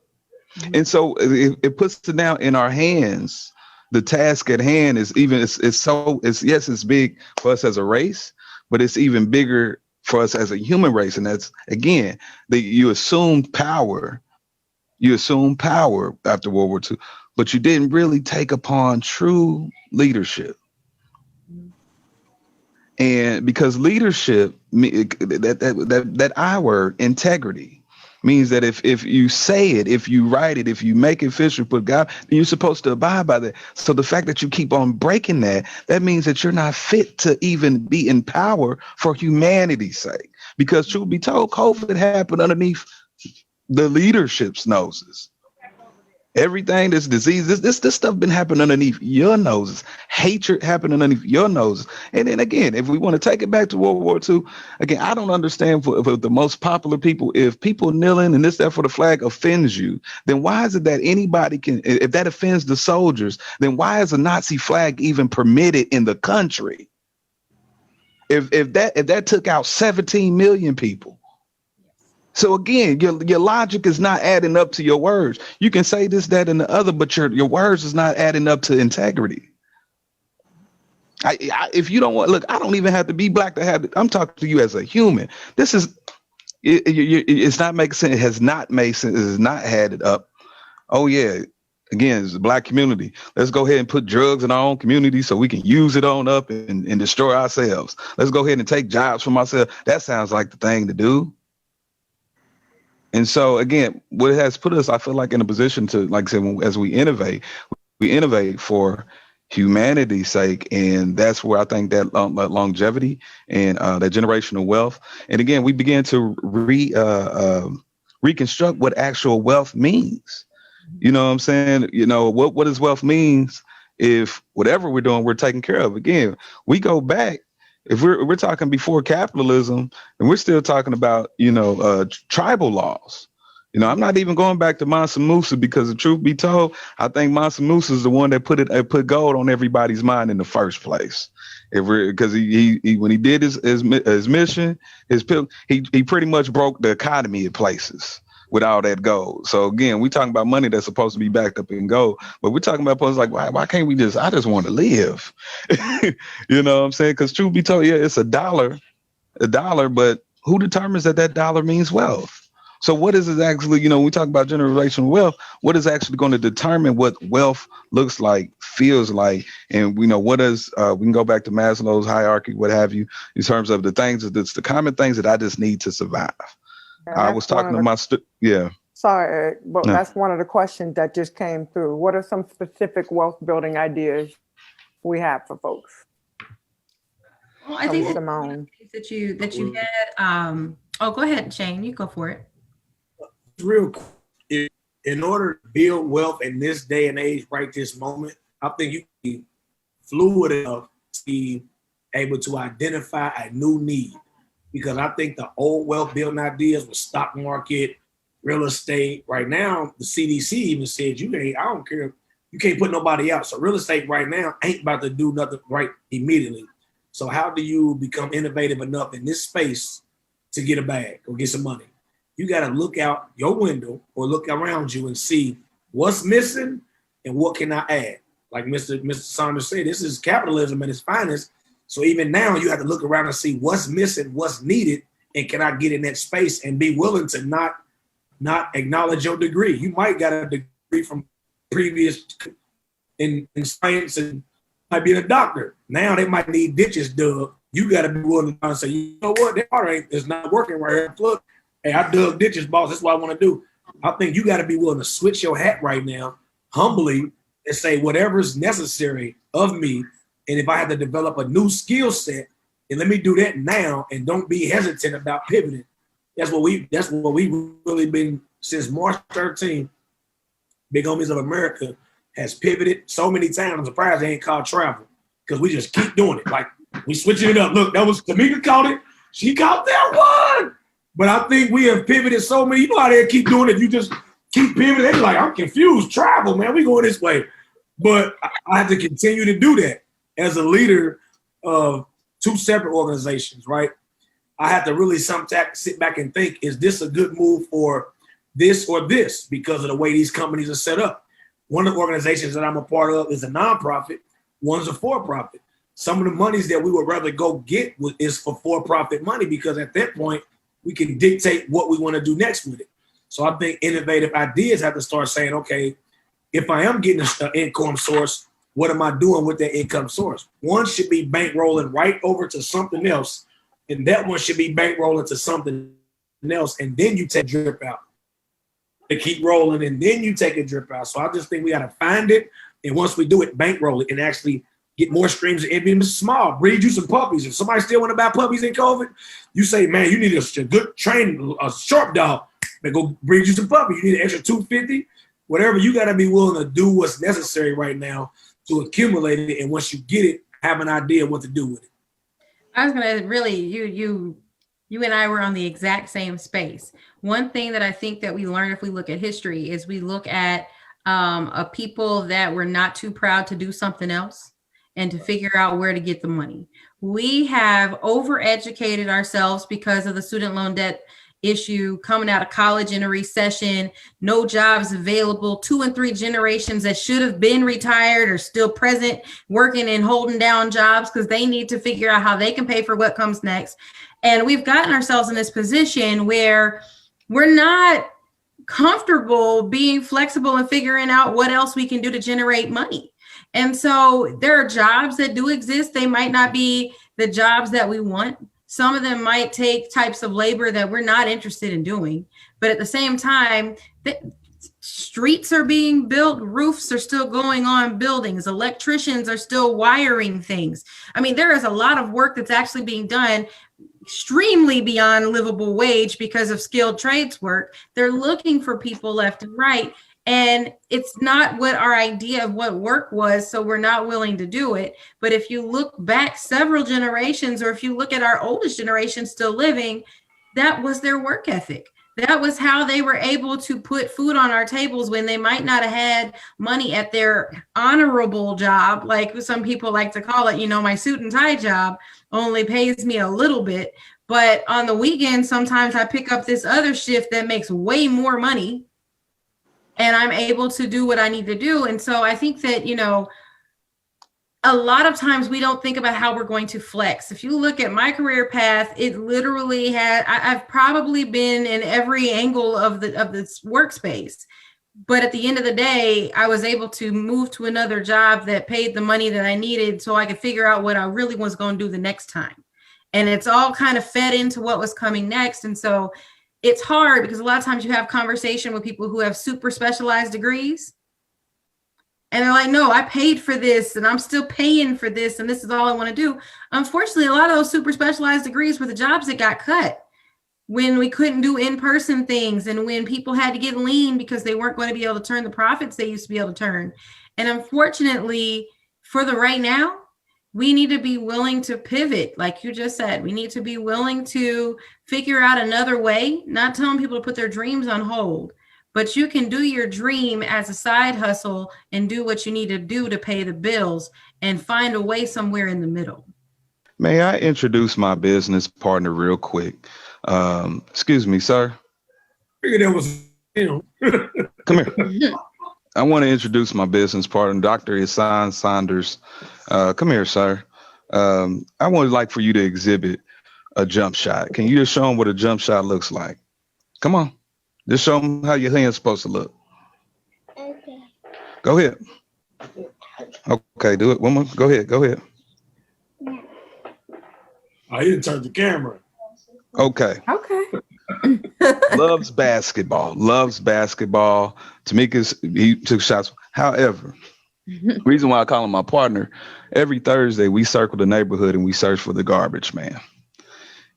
Mm-hmm. And so it puts it now in our hands. The task at hand is even, it's big for us as a race, but it's even bigger for us as a human race. And that's, again, you assumed power after World War II, but you didn't really take upon true leadership. And because leadership, that I word, integrity, means that if you say it, if you write it, if you make it official, put God, then you're supposed to abide by that. So the fact that you keep on breaking that, that means that you're not fit to even be in power for humanity's sake. Because truth be told, COVID happened underneath the leadership's noses. Everything, this disease, this stuff been happening underneath your noses. Hatred happened underneath your noses. And then again, if we want to take it back to World War II, again, I don't understand for the most popular people, if people kneeling and this, that for the flag offends you, then why is it that anybody can, if that offends the soldiers, then why is a Nazi flag even permitted in the country? If that took out 17 million people. So again, your logic is not adding up to your words. You can say this, that, and the other, but your words is not adding up to integrity. If you don't want, look, I don't even have to be black to have it. I'm talking to you as a human. This is, it's not making sense. It has not made sense. It has not had it up. Oh yeah, again, it's the black community. Let's go ahead and put drugs in our own community so we can use it on up and destroy ourselves. Let's go ahead and take jobs from ourselves. That sounds like the thing to do. And so again, what it has put us, I feel like, in a position to, like I said, as we innovate for humanity's sake. And that's where I think that longevity and that generational wealth. And again, we begin to reconstruct what actual wealth means. You know what I'm saying? You know, what does wealth means if whatever we're doing, we're taking care of? Again, we go back. If we're talking before capitalism, and we're still talking about, tribal laws. I'm not even going back to Mansa Musa, because the truth be told, I think Mansa Musa is the one that put gold on everybody's mind in the first place. Because he when he did his mission, he pretty much broke the economy of places with all that gold. So again, we talking about money that's supposed to be backed up in gold, but we're talking about places like, why can't we I just want to live. You know what I'm saying? Because truth be told, yeah, it's a dollar, but who determines that dollar means wealth? So what is it actually, when we talk about generational wealth, what is actually going to determine what wealth looks like, feels like? And what is, we can go back to Maslow's hierarchy, what have you, in terms of the things, that's the common things that I just need to survive. I was talking to my Sorry, Eric, but that's one of the questions that just came through. What are some specific wealth building ideas we have for folks? Well, I think that you had. Go ahead, Shane. You go for it. Real quick, in order to build wealth in this day and age, right this moment, I think you can be fluid enough to be able to identify a new need. Because I think the old wealth building ideas with stock market, real estate, right now, the CDC even said, I don't care, you can't put nobody out. So real estate right now ain't about to do nothing right immediately. So how do you become innovative enough in this space to get a bag or get some money? You got to look out your window or look around you and see what's missing and what can I add. Like Mr. Saunders said, this is capitalism at its finest. So even now you have to look around and see what's missing, what's needed, and can I get in that space and be willing to not acknowledge your degree. You might got a degree from previous in science and might be a doctor. Now they might need ditches dug. You got to be willing to say, you know what, that part is not working right here. Look, hey, I dug ditches, boss. That's what I want to do. I think you got to be willing to switch your hat right now, humbly, and say whatever's necessary of me. And if I have to develop a new skill set, then let me do that now, and don't be hesitant about pivoting. That's what we really been since March 13. Big Homies of America has pivoted so many times. I'm surprised they ain't called travel, because we just keep doing it. Like, we switching it up. Look, that was Tamika called it. She called that one. But I think we have pivoted so many. You know how they keep doing it. You just keep pivoting. They're like, I'm confused. Travel, man. We going this way. But I have to continue to do that. As a leader of two separate organizations, right? I have to really sometimes sit back and think, is this a good move for this or this, because of the way these companies are set up? One of the organizations that I'm a part of is a nonprofit. One's a for-profit. Some of the monies that we would rather go get is for-profit money, because at that point, we can dictate what we want to do next with it. So I think innovative ideas have to start saying, okay, if I am getting an income source, what am I doing with that income source? One should be bankrolling right over to something else, and that one should be bankrolling to something else, and then you take drip out. to keep rolling, and then you take a drip out. So I just think we got to find it, and once we do it, bankroll it, and actually get more streams of income. Small, breed you some puppies. If somebody still want to buy puppies in COVID, you say, man, you need a good trained, a sharp dog. They go breed you some puppies. You need an extra 250, whatever. You got to be willing to do what's necessary right now to accumulate it, and once you get it, have an idea what to do with it. I was gonna really, you and I were on the exact same space. One thing that I think that we learn if we look at history is we look at a people that were not too proud to do something else and to figure out where to get the money. We have overeducated ourselves because of the student loan debt issue, coming out of college in a recession, no jobs available, 2 and 3 generations that should have been retired are still present, working and holding down jobs because they need to figure out how they can pay for what comes next. And we've gotten ourselves in this position where we're not comfortable being flexible and figuring out what else we can do to generate money. And so there are jobs that do exist. They might not be the jobs that we want. Some of them might take types of labor that we're not interested in doing. But at the same time, the streets are being built, roofs are still going on buildings, electricians are still wiring things. I mean, there is a lot of work that's actually being done extremely beyond livable wage because of skilled trades work. They're looking for people left and right. And it's not what our idea of what work was, so we're not willing to do it. But if you look back several generations, or if you look at our oldest generation still living, that was their work ethic. That was how they were able to put food on our tables when they might not have had money at their honorable job, like some people like to call it, my suit and tie job only pays me a little bit. But on the weekend, sometimes I pick up this other shift that makes way more money, and I'm able to do what I need to do. And so I think that, a lot of times we don't think about how we're going to flex. If you look at my career path, it literally I've probably been in every angle of this workspace. But at the end of the day, I was able to move to another job that paid the money that I needed so I could figure out what I really was going to do the next time. And it's all kind of fed into what was coming next. And so it's hard because a lot of times you have conversation with people who have super specialized degrees. And they're like, no, I paid for this and I'm still paying for this. And this is all I want to do. Unfortunately, a lot of those super specialized degrees were the jobs that got cut when we couldn't do in-person things and when people had to get lean because they weren't going to be able to turn the profits they used to be able to turn. And unfortunately, for the right now, we need to be willing to pivot. Like you just said, we need to be willing to figure out another way, not telling people to put their dreams on hold, but you can do your dream as a side hustle and do what you need to do to pay the bills and find a way somewhere in the middle. May I introduce my business partner real quick? Excuse me, sir. I figured that was, Come here. I want to introduce my business partner, Dr. Isan Saunders. Come here, sir. I would like for you to exhibit a jump shot. Can you just show them what a jump shot looks like? Come on. Just show them how your hand's supposed to look. Okay. Go ahead. Okay, do it one more. Go ahead. Yeah. Oh, he didn't turn the camera. Okay. Loves basketball. He took shots. However, reason why I call him my partner, every Thursday we circle the neighborhood and we search for the garbage man.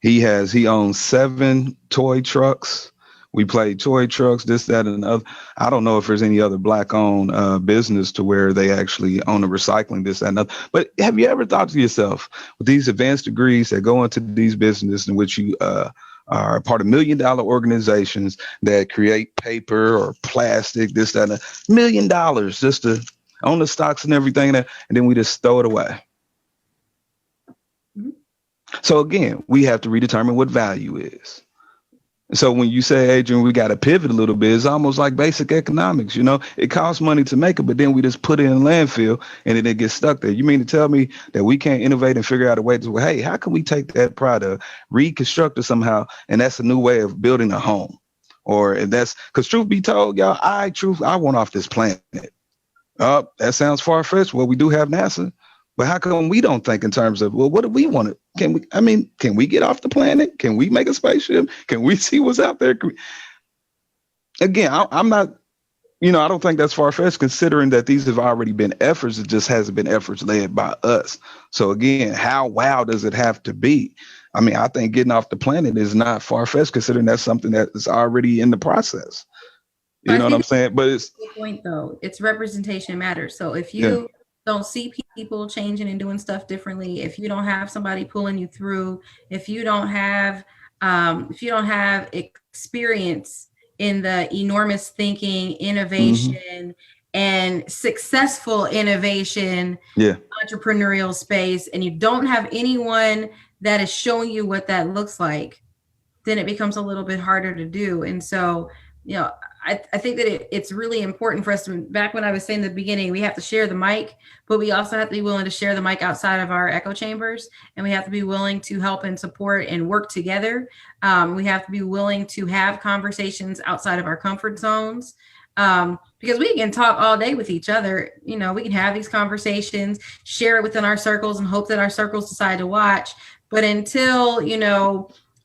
He owns 7 toy trucks. We play toy trucks, this, that, and other. I don't know if there's any other Black-owned business to where they actually own the recycling, this, that, and other. But have you ever thought to yourself, with these advanced degrees that go into these businesses in which you are part of $1 million organizations that create paper or plastic, this, that, and $1 million just to own the stocks and everything, and then we just throw it away. Mm-hmm. So again, we have to redetermine what value is. So when you say, Adrian, we got to pivot a little bit, it's almost like basic economics. It costs money to make it, but then we just put it in a landfill and then it gets stuck there. You mean to tell me that we can't innovate and figure out a way to, hey, how can we take that product, reconstruct it somehow, and that's a new way of building a home? Or if that's, because truth be told, y'all, I want off this planet. That sounds far-fetched. Well, we do have NASA. But how come we don't think in terms of, well, what do we want to, can we get off the planet? Can we make a spaceship? Can we see what's out there? again, I'm not, I don't think that's far-fetched considering that these have already been efforts. It just hasn't been efforts led by us. So again, how wow does it have to be? I mean, I think getting off the planet is not far-fetched considering that's something that is already in the process. But You I know what I'm think saying? But it's, the point though, it's representation matters. So if yeah. you don't see people changing and doing stuff differently, if you don't have somebody pulling you through, if you don't have experience in the enormous thinking, Mhm. innovation, and successful innovation, Yeah. entrepreneurial space, and you don't have anyone that is showing you what that looks like, then it becomes a little bit harder to do. And so, I think that it's really important for us to, back when I was saying at the beginning, we have to share the mic, but we also have to be willing to share the mic outside of our echo chambers. And we have to be willing to help and support and work together. We have to be willing to have conversations outside of our comfort zones. Because we can talk all day with each other. We can have these conversations, share it within our circles and hope that our circles decide to watch. But until,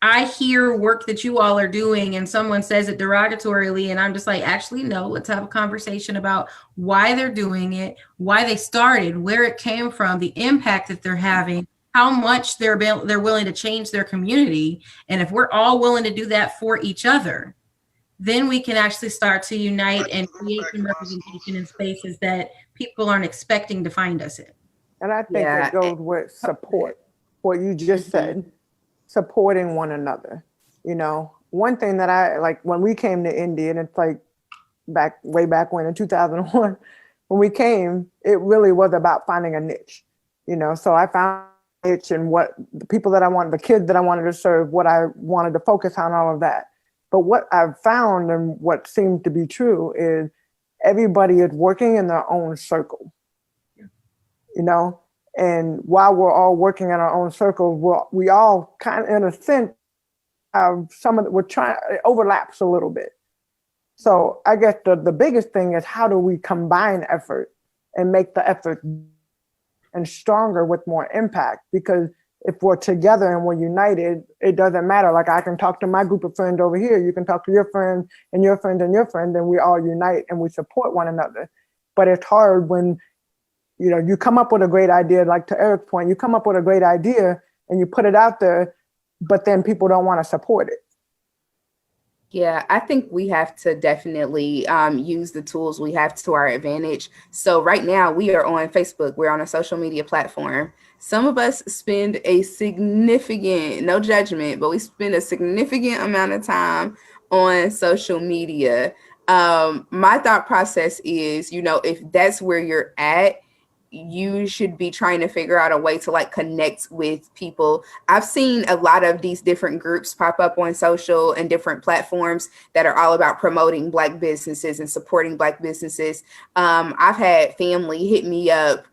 I hear work that you all are doing and someone says it derogatorily, and I'm just like, actually, no, let's have a conversation about why they're doing it, why they started, where it came from, the impact that they're having, how much they're willing to change their community. And if we're all willing to do that for each other, then we can actually start to unite and create some representation in spaces that people aren't expecting to find us in. And I think Yeah. it goes with support, what you just said, supporting one another. One thing that I like when we came to Indy, and it's like way back when in 2001, when we came, it really was about finding a niche. So I found a niche and what the people that I wanted, the kids that I wanted to serve, what I wanted to focus on, all of that. But what I've found and what seems to be true is everybody is working in their own circle. And while we're all working in our own circles, we all kind of, in a sense, have we're trying, it overlaps a little bit. So I guess the biggest thing is how do we combine effort and make the effort and stronger with more impact? Because if we're together and we're united, it doesn't matter. Like I can talk to my group of friends over here, you can talk to your friend and your friend and your friend, and we all unite and we support one another. But it's hard when you come up with a great idea, like to Eric's point, you come up with a great idea and you put it out there, but then people don't want to support it. Yeah, I think we have to definitely use the tools we have to our advantage. So right now we are on Facebook. We're on a social media platform. Some of us spend a significant, no judgment, but we spend a significant amount of time on social media. My thought process is, if that's where you're at, you should be trying to figure out a way to connect with people. I've seen a lot of these different groups pop up on social and different platforms that are all about promoting Black businesses and supporting Black businesses. I've had family hit me up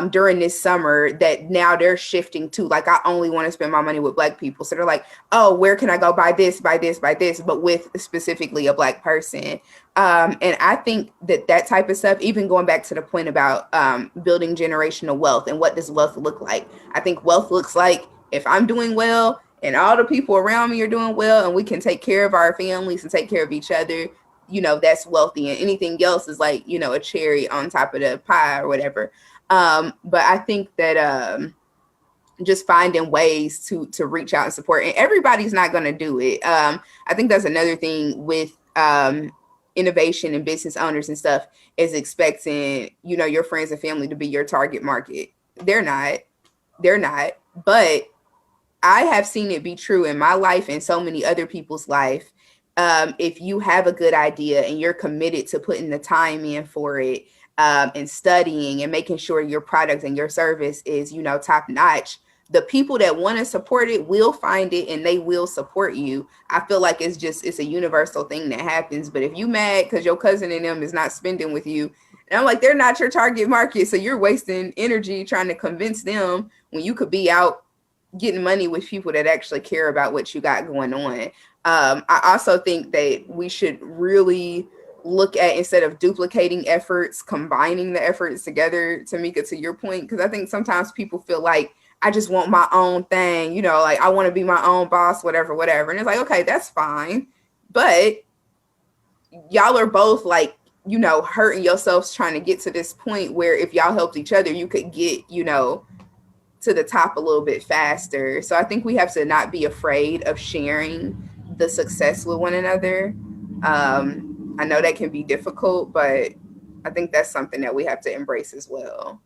during this summer that now they're shifting to I only want to spend my money with Black people. So they're like, oh, where can I go buy this, but with specifically a Black person. And I think that type of stuff, even going back to the point about building generational wealth and what does wealth look like? I think wealth looks like if I'm doing well and all the people around me are doing well and we can take care of our families and take care of each other, that's wealthy. And anything else is a cherry on top of the pie or whatever. But I think that just finding ways to reach out and support, and everybody's not going to do it. I think that's another thing with innovation and business owners and stuff, is expecting your friends and family to be your target market. They're not, but I have seen it be true in my life and so many other people's life. If you have a good idea and you're committed to putting the time in for it, and studying and making sure your product and your service is top notch, the people that want to support it will find it and they will support you. I feel like it's a universal thing that happens. But if you mad because your cousin and them is not spending with you, and I'm like, they're not your target market, so you're wasting energy trying to convince them when you could be out getting money with people that actually care about what you got going on. I also think that we should really look at, instead of duplicating efforts, combining the efforts together, Tamika, to your point, because I think sometimes people feel like, I just want my own thing, I want to be my own boss, whatever. And it's like, okay, that's fine. But y'all are both like, you know, hurting yourselves trying to get to this point where if y'all helped each other, you could get, you know, to the top a little bit faster. So I think we have to not be afraid of sharing the success with one another. I know that can be difficult, but I think that's something that we have to embrace as well.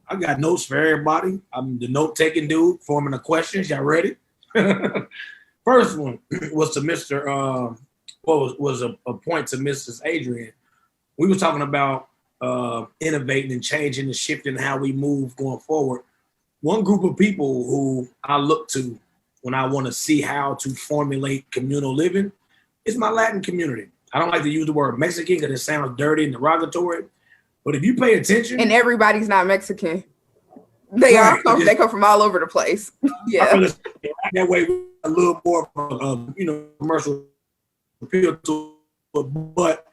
I got notes for everybody. I'm the note-taking dude forming the questions. Y'all ready? First one was to Mr. Was a point to Mrs. Adrian. We were talking about innovating and changing and shifting how we move going forward. One group of people who I look to when I want to see how to formulate communal living is my Latin community. I don't like to use the word Mexican because it sounds dirty and derogatory. But if you pay attention, and everybody's not Mexican, they come from all over the place. Yeah, that way a little more, commercial appeal to it. But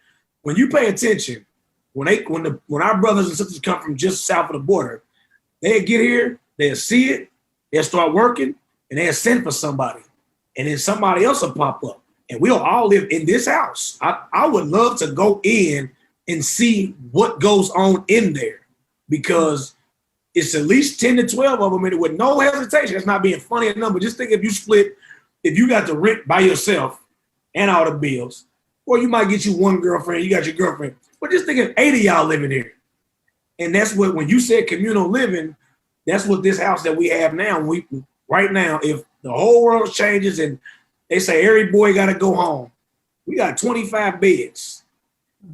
when you pay attention, when our brothers and sisters come from just south of the border, they get here, they'll see it, they'll start working, and they'll send for somebody, and then somebody else will pop up, and we'll all live in this house. I would love to go in and see what goes on in there, because it's at least 10 to 12 of them in it with no hesitation. It's not being funny enough, but just think if you got the rent by yourself and all the bills, or you might get you one girlfriend, you got your girlfriend, but just think of 80 y'all living here. And that's what, when you said communal living, that's what this house that we have now, right now, if the whole world changes and they say every boy got to go home, we got 25 beds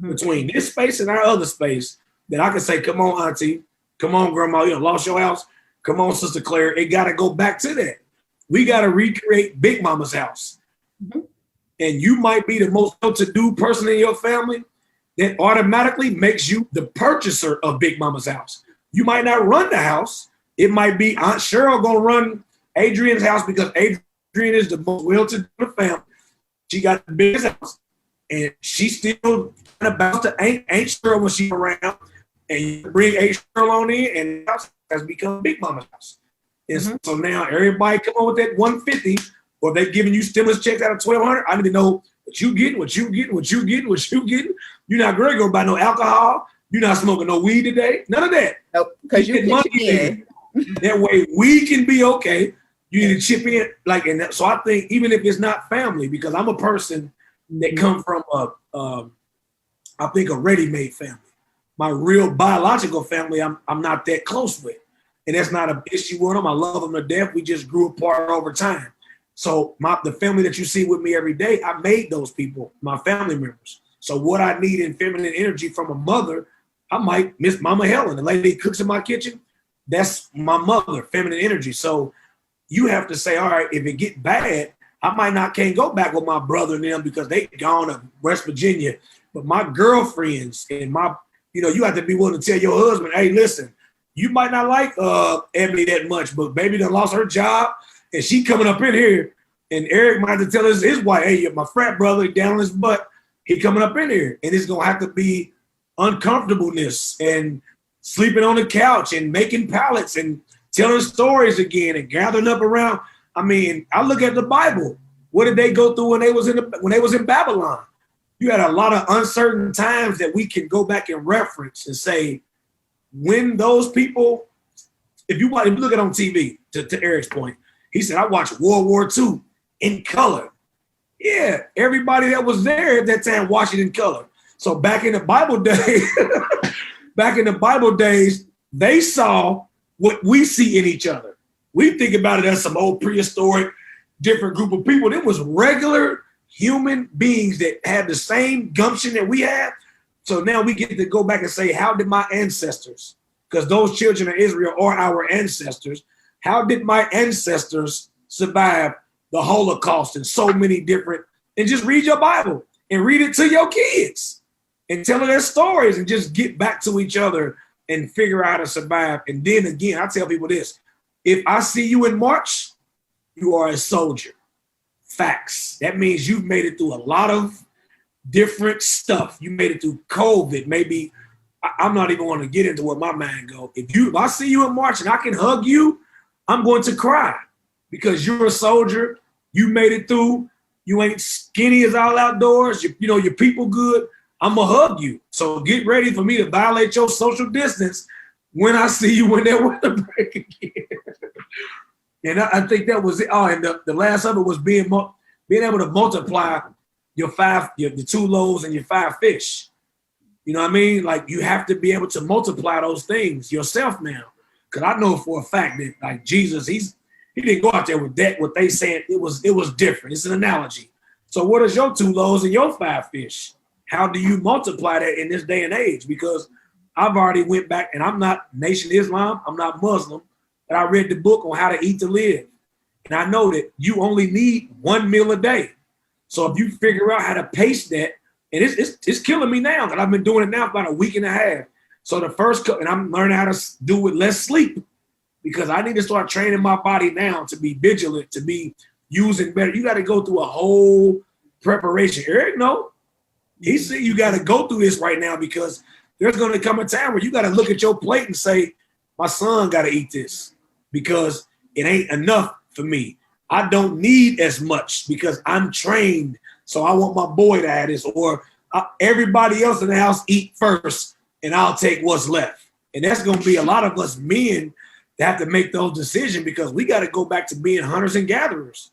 between this space and our other space that I can say, come on, auntie, come on, grandma, you lost your house. Come on, Sister Claire. It got to go back to that. We got to recreate Big Mama's house. Mm-hmm. And you might be the most well-to-do person in your family. That automatically makes you the purchaser of Big Mama's house. You might not run the house. It might be Aunt Cheryl going to run Adrian's house because Adrian is the most well-to-do in the family. She got the biggest house. And she's still about to Aunt Cheryl when she's around. And you bring Aunt Cheryl on in, and the house has become Big Mama's house. And so now everybody come on with that 150, or they giving you stimulus checks out of 1,200. I need to know what you getting, what you getting, what you getting, what you getting. You're not going to go buy no alcohol. You're not smoking no weed today. None of that. Nope, because you get money in. That way we can be okay. You need to chip in. So I think even if it's not family, because I'm a person that come from I think a ready-made family. My real biological family, I'm not that close with. And that's not an issue with them. I love them to death. We just grew apart over time. So the family that you see with me every day, I made those people my family members. So what I need in feminine energy from a mother, I might miss Mama Helen, the lady that cooks in my kitchen. That's my mother, feminine energy. So you have to say, all right, if it get bad, I can't go back with my brother and them because they gone to West Virginia. But my girlfriends and you have to be willing to tell your husband, hey, listen, you might not like Ebony that much, but baby done lost her job and she coming up in here. And Eric might have to tell his wife, hey, my frat brother down on his butt, he coming up in here. And it's going to have to be uncomfortableness and sleeping on the couch and making pallets and telling stories again and gathering up around. I mean, I look at the Bible. What did they go through when they was in Babylon? You had a lot of uncertain times that we can go back and reference and say, when those people, if you look at it on TV, to Eric's point, he said, I watched World War II in color. Yeah, everybody that was there at that time watched it in color. So back in the Bible days, they saw what we see in each other. We think about it as some old prehistoric, different group of people. It was regular human beings that had the same gumption that we have. So now we get to go back and say, how did my ancestors, because those children of Israel are our ancestors, how did my ancestors survive the Holocaust and so many different, and just read your Bible and read it to your kids and tell them their stories and just get back to each other and figure out how to survive. And then again, I tell people this, if I see you in March, you are a soldier. Facts. That means you've made it through a lot of different stuff. You made it through COVID. Maybe I'm not even going to get into where my mind goes. If I see you in March and I can hug you, I'm going to cry because you're a soldier. You made it through, you ain't skinny as all outdoors, your people good, I'm gonna hug you. So get ready for me to violate your social distance when I see you when that weather break again. And I think that was it. Oh, and the last of it was being able to multiply the 2 loaves and your 5 fish. You know what I mean? Like, you have to be able to multiply those things yourself now. Because I know for a fact that, like, Jesus, he didn't go out there with that. What they said, it was different. It's an analogy. So what is your 2 loaves and your 5 fish? How do you multiply that in this day and age? Because I've already went back, and I'm not Nation Islam, I'm not Muslim, but I read the book on how to eat to live. And I know that you only need 1 meal a day. So if you figure out how to pace that, and it's killing me now, because I've been doing it now for about a week and a half. So the first and I'm learning how to do with less sleep, because I need to start training my body now to be vigilant, to be using better. You got to go through a whole preparation. Eric, no, he said you got to go through this right now, because there's going to come a time where you got to look at your plate and say, my son got to eat this because it ain't enough for me. I don't need as much because I'm trained. So I want my boy to have this, or everybody else in the house eat first and I'll take what's left. And that's going to be a lot of us men that have to make those decisions, because we got to go back to being hunters and gatherers.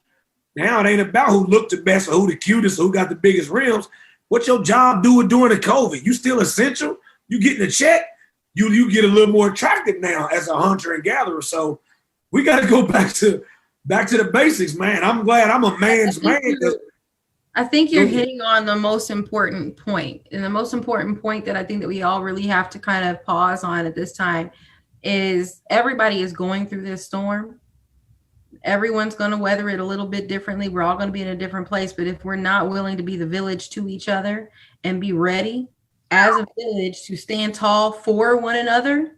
Now it ain't about who looked the best or who the cutest or who got the biggest rims. What your job doing during the COVID? You still essential? You getting a check? You get a little more attractive now as a hunter and gatherer. So we got to go back to the basics, man. I'm glad I'm a man's man. I think you're hitting on the most important point. And the most important point that I think that we all really have to kind of pause on at this time is everybody is going through this storm. Everyone's going to weather it a little bit differently. We're all going to be in a different place. But if we're not willing to be the village to each other and be ready as a village to stand tall for one another,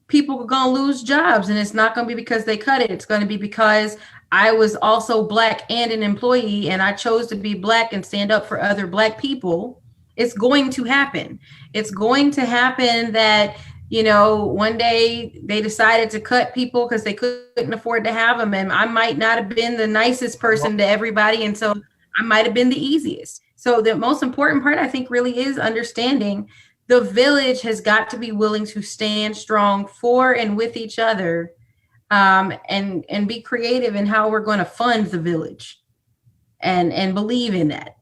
people are going to lose jobs. And it's not going to be because they cut it. It's going to be because I was also Black and an employee, and I chose to be Black and stand up for other Black people. It's going to happen. It's going to happen that, one day they decided to cut people because they couldn't afford to have them. And I might not have been the nicest person to everybody. And so I might have been the easiest. So the most important part, I think, really is understanding the village has got to be willing to stand strong for and with each other, and be creative in how we're going to fund the village and believe in that.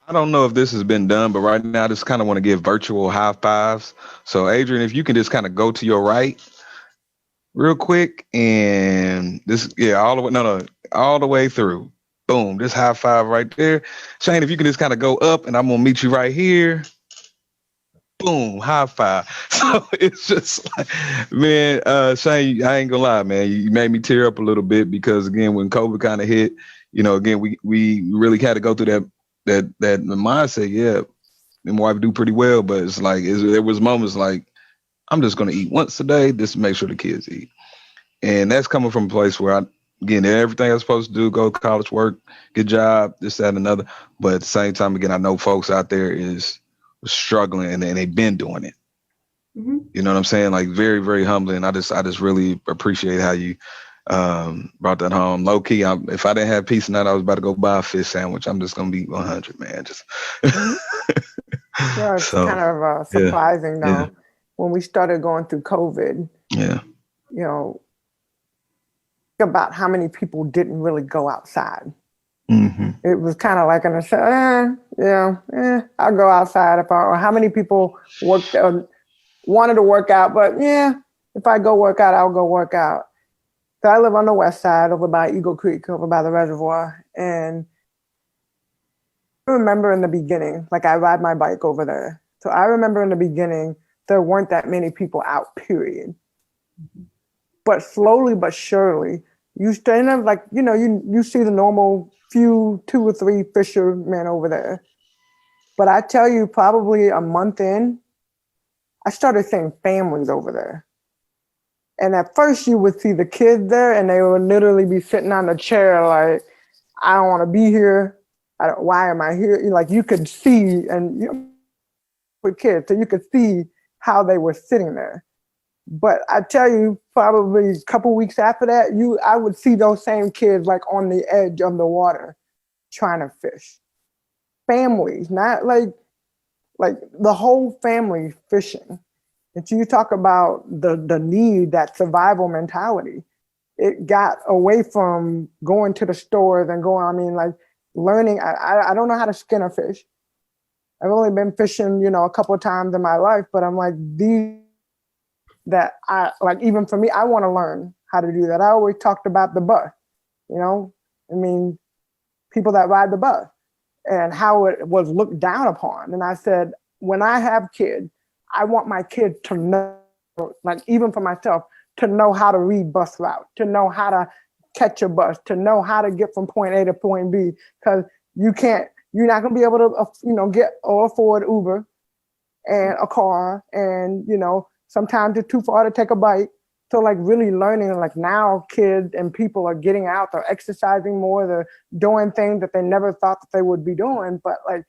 I don't know if this has been done, but right now I just kind of want to give virtual high fives. So Adrian, if you can just kind of go to your right real quick, and this, all the way through. Boom, this high five right there. Shane, if you can just kind of go up, and I'm going to meet you right here. Boom, high five. So it's just like, man, Shane, I ain't gonna lie, man, you made me tear up a little bit, because again, when COVID kind of hit, again, we really had to go through that mindset. Yeah, me and my wife do pretty well, but it's like, there was moments like, I'm just gonna eat once a day just to make sure the kids eat. And that's coming from a place where again, everything I'm supposed to do, go to college, work, good job, this, that, and another. But at the same time, again, I know folks out there is struggling, and they've been doing it. Mm-hmm. You know what I'm saying? Like, very, very humbling. I just really appreciate how you brought that home. Low key, if I didn't have peace tonight, I was about to go buy a fish sandwich. I'm just gonna be 100, man. Just Yeah, it's so, kind of surprising though. Yeah. When we started going through COVID, Yeah. Think about how many people didn't really go outside. Mm-hmm. It was kind of like I'll go outside or how many people wanted to work out, but if I go work out, I'll go work out. So I live on the west side over by Eagle Creek, over by the reservoir. And I remember in the beginning, like I ride my bike over there. So I remember in the beginning, there weren't that many people out, period. Mm-hmm. But slowly but surely, you stand up, like, you see the normal few 2 or 3 fishermen over there. But I tell you, probably a month in, I started seeing families over there. And at first you would see the kids there, and they would literally be sitting on the chair like, I don't want to be here. Why am I here? Like, you could see, and with kids, so you could see how they were sitting there. But I tell you, probably a couple weeks after that, I would see those same kids like on the edge of the water trying to fish. Families, not like the whole family fishing. And you talk about the need, that survival mentality. It got away from going to the stores and going, I mean, like learning. I don't know how to skin a fish. I've only been fishing, a couple of times in my life, but I'm like, these that I like, even for me, I want to learn how to do that. I always talked about the bus, I mean, people that ride the bus and how it was looked down upon. And I said, when I have kids, I want my kids to know, like even for myself, to know how to read bus route, to know how to catch a bus, to know how to get from point A to point B, because you're not going to be able to, get or afford Uber and a car. And, sometimes it's too far to take a bike. So like really learning, like now kids and people are getting out, they're exercising more, they're doing things that they never thought that they would be doing. But like,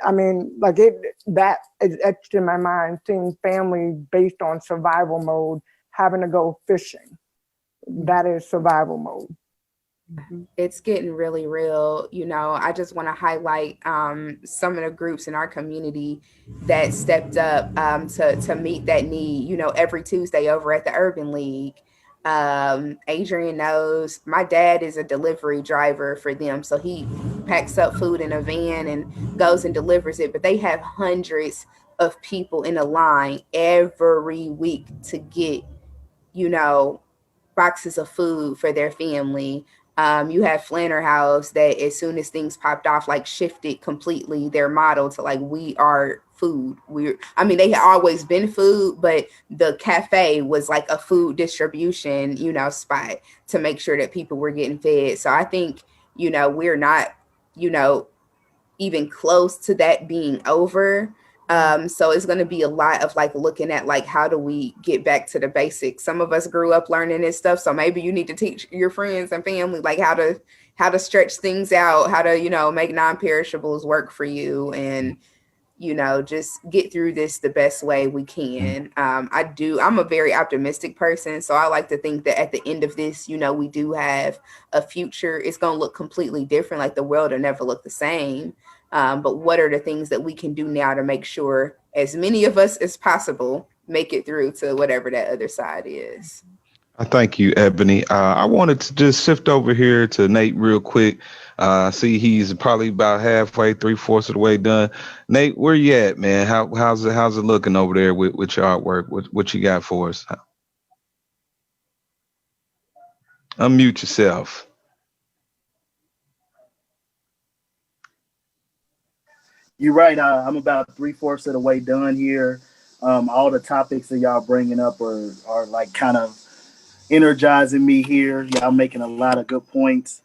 I mean, like that is etched in my mind, seeing family based on survival mode, having to go fishing. That is survival mode. It's getting really real. I just want to highlight some of the groups in our community that stepped up to meet that need. Every Tuesday over at the Urban League. Adrian knows my dad is a delivery driver for them. So he packs up food in a van and goes and delivers it. But they have hundreds of people in a line every week to get, boxes of food for their family. You have Flanner House that as soon as things popped off, like shifted completely their model to like, we are food. They had always been food, but the cafe was like a food distribution, spot to make sure that people were getting fed. So I think, we're not, even close to that being over. So it's going to be a lot of like looking at like, how do we get back to the basics? Some of us grew up learning this stuff. So maybe you need to teach your friends and family, like how to stretch things out, how to, make non-perishables work for you and, just get through this the best way we can. I'm a very optimistic person. So I like to think that at the end of this, we do have a future. It's going to look completely different. Like the world will never look the same. But what are the things that we can do now to make sure as many of us as possible make it through to whatever that other side is? I thank you, Ebony. I wanted to just shift over here to Nate real quick. I see he's probably about halfway, 3/4 of the way done. Nate, where you at, man? How's it looking over there with your artwork? What you got for us? Unmute yourself. You're right. I'm about 3/4 of the way done here. All the topics that y'all bringing up are like kind of energizing me here. Y'all making a lot of good points.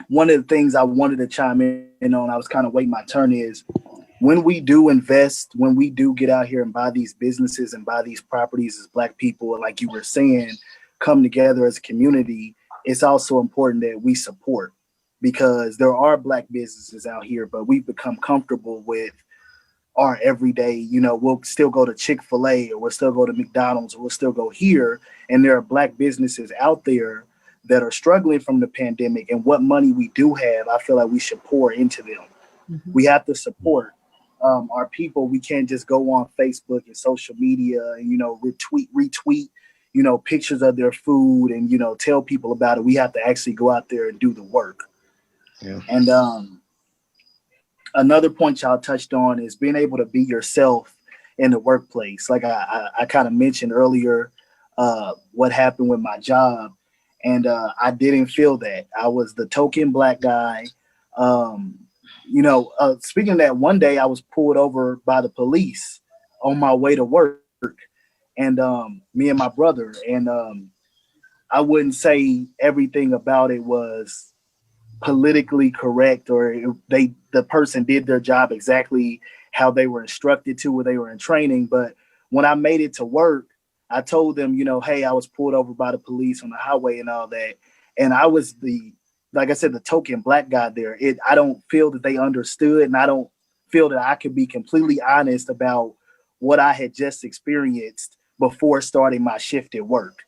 One of the things I wanted to chime in on, I was kind of waiting my turn, is when we do invest, when we do get out here and buy these businesses and buy these properties as Black people, like you were saying, come together as a community, it's also important that we support, because there are Black businesses out here, but we've become comfortable with our everyday, we'll still go to Chick-fil-A or we'll still go to McDonald's or we'll still go here. And there are Black businesses out there that are struggling from the pandemic, and what money we do have, I feel like we should pour into them. Mm-hmm. We have to support our people. We can't just go on Facebook and social media and, retweet, pictures of their food and, tell people about it. We have to actually go out there and do the work. Yeah. And another point y'all touched on is being able to be yourself in the workplace. Like I kind of mentioned earlier, what happened with my job. And I didn't feel that. I was the token Black guy. Speaking of that, one day I was pulled over by the police on my way to work, and me and my brother. And I wouldn't say everything about it was politically correct, or the person did their job exactly how they were instructed to, or they were in training. But when I made it to work, I told them, hey, I was pulled over by the police on the highway and all that. And I was like I said, the token Black guy there. I don't feel that they understood, and I don't feel that I could be completely honest about what I had just experienced before starting my shift at work.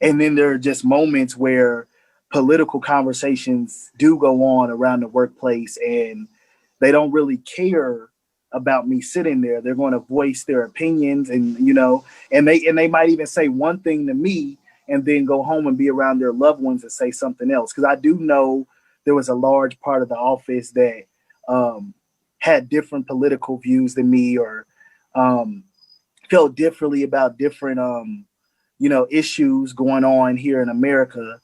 And then there are just moments where political conversations do go on around the workplace, and they don't really care about me sitting there. They're going to voice their opinions, and and they might even say one thing to me and then go home and be around their loved ones and say something else. Because I do know there was a large part of the office that had different political views than me, or felt differently about different issues going on here in America.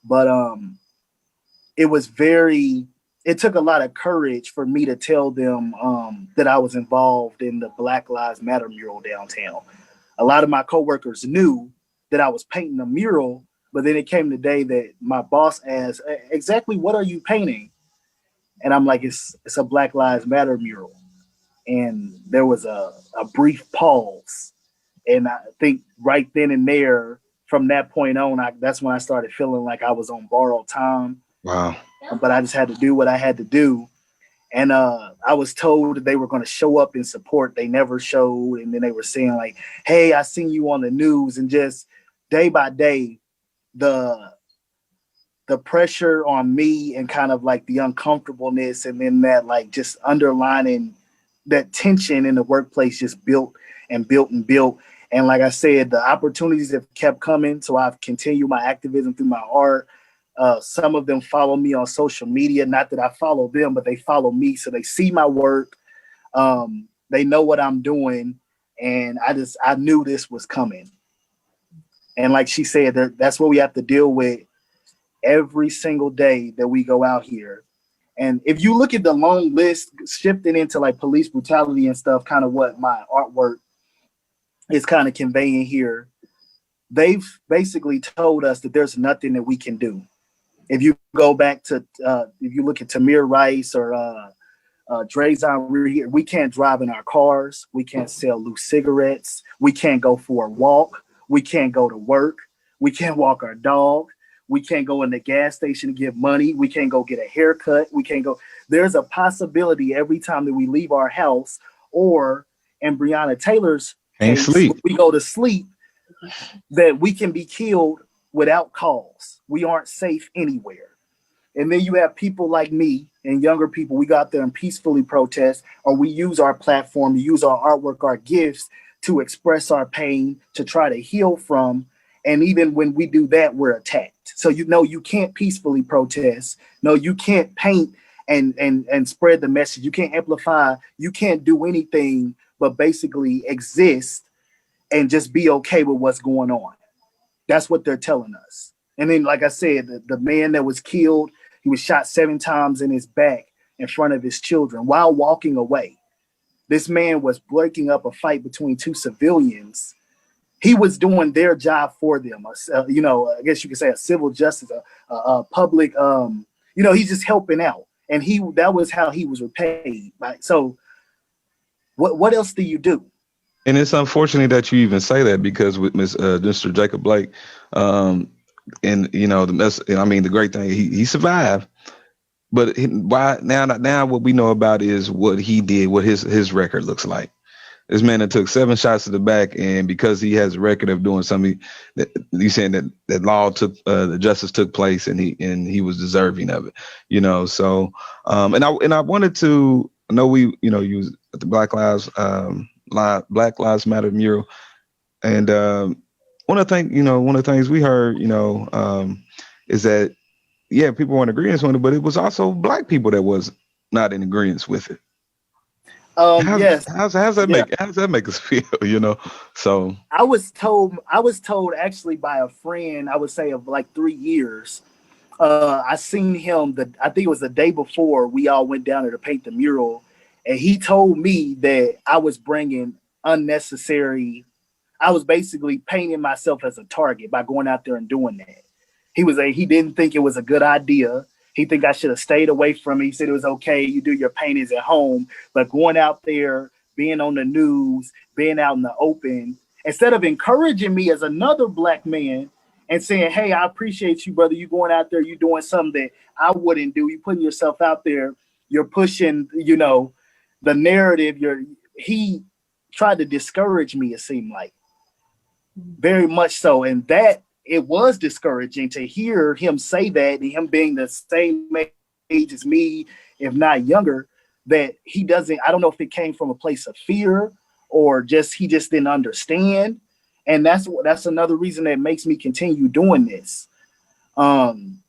But it took a lot of courage for me to tell them that I was involved in the Black Lives Matter mural downtown. A lot of my coworkers knew that I was painting a mural, but then it came the day that my boss asked, exactly what are you painting? And I'm like, it's a Black Lives Matter mural. And there was a brief pause. And I think right then and there, from that point on, that's when I started feeling like I was on borrowed time. Wow. But I just had to do what I had to do. And I was told that they were going to show up in support. They never showed. And then they were saying like, hey, I seen you on the news. And just day by day, the pressure on me and kind of like the uncomfortableness, and then that like just underlining that tension in the workplace just built and built and built. And like I said, the opportunities have kept coming. So I've continued my activism through my art. Some of them follow me on social media. Not that I follow them, but they follow me. So they see my work. They know what I'm doing. And I knew this was coming. And like she said, that's what we have to deal with every single day that we go out here. And if you look at the long list, shifting into like police brutality and stuff, kind of what my artwork is kind of conveying here, they've basically told us that there's nothing that we can do. If you go back to, if you look at Tamir Rice or Dre, we can't drive in our cars. We can't sell loose cigarettes. We can't go for a walk. We can't go to work. We can't walk our dog. We can't go in the gas station to get money. We can't go get a haircut. We can't go. There's a possibility every time that we leave our house, or in Breonna Taylor's case, we go to sleep, that we can be killed without cause. We aren't safe anywhere. And then you have people like me and younger people. We go out there and peacefully protest, or we use our platform, to use our artwork, our gifts to express our pain, to try to heal from. And even when we do that, we're attacked. So you can't peacefully protest. No, you can't paint and spread the message. You can't amplify. You can't do anything but basically exist and just be okay with what's going on. That's what they're telling us. And then, like I said, the man that was killed, he was shot 7 times in his back in front of his children while walking away. This man was breaking up a fight between 2 civilians. He was doing their job for them. I guess you could say a civil justice, a public, he's just helping out. And that was how he was repaid. Right? So what else do you do? And it's unfortunate that you even say that, because with Mr. Jacob Blake, the great thing, he survived. But why now what we know about is what he did, what his record looks like. This man that took 7 shots to the back, and because he has a record of doing something that you saying that the justice took place, and he was deserving of it, So and I wanted to know, you was at the Black Lives Matter mural, and one of the things we heard, is that people were in agreement with it, but it was also Black people that was not in agreement with it. Yes. How's that make us feel? So I was told actually by a friend, I would say of like 3 years. I seen him I think it was the day before we all went down there to paint the mural, and he told me that I was bringing unnecessary. I was basically painting myself as a target by going out there and doing that. He didn't think it was a good idea. He think I should have stayed away from it. He said it was okay, you do your paintings at home, but going out there, being on the news, being out in the open, instead of encouraging me as another Black man and saying, hey, I appreciate you, brother. You going out there, you doing something that I wouldn't do. You putting yourself out there. You're pushing, the narrative. He tried to discourage me, it seemed like. very much so. And that it was discouraging to hear him say that, and him being the same age as me, if not younger, that he doesn't, I don't know if it came from a place of fear or just he just didn't understand. And that's another reason that makes me continue doing this. Man,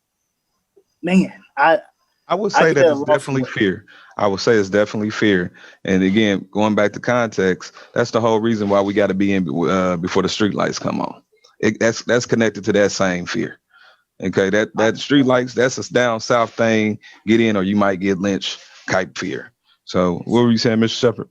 I would say that it's definitely fear. I would say it's definitely fear. And again, going back to context, that's the whole reason why we got to be in before the street lights come on. That's connected to that same fear. Okay, that street lights, that's a down south thing. Get in or you might get lynched type fear. So what were you saying, Mr. Shepard?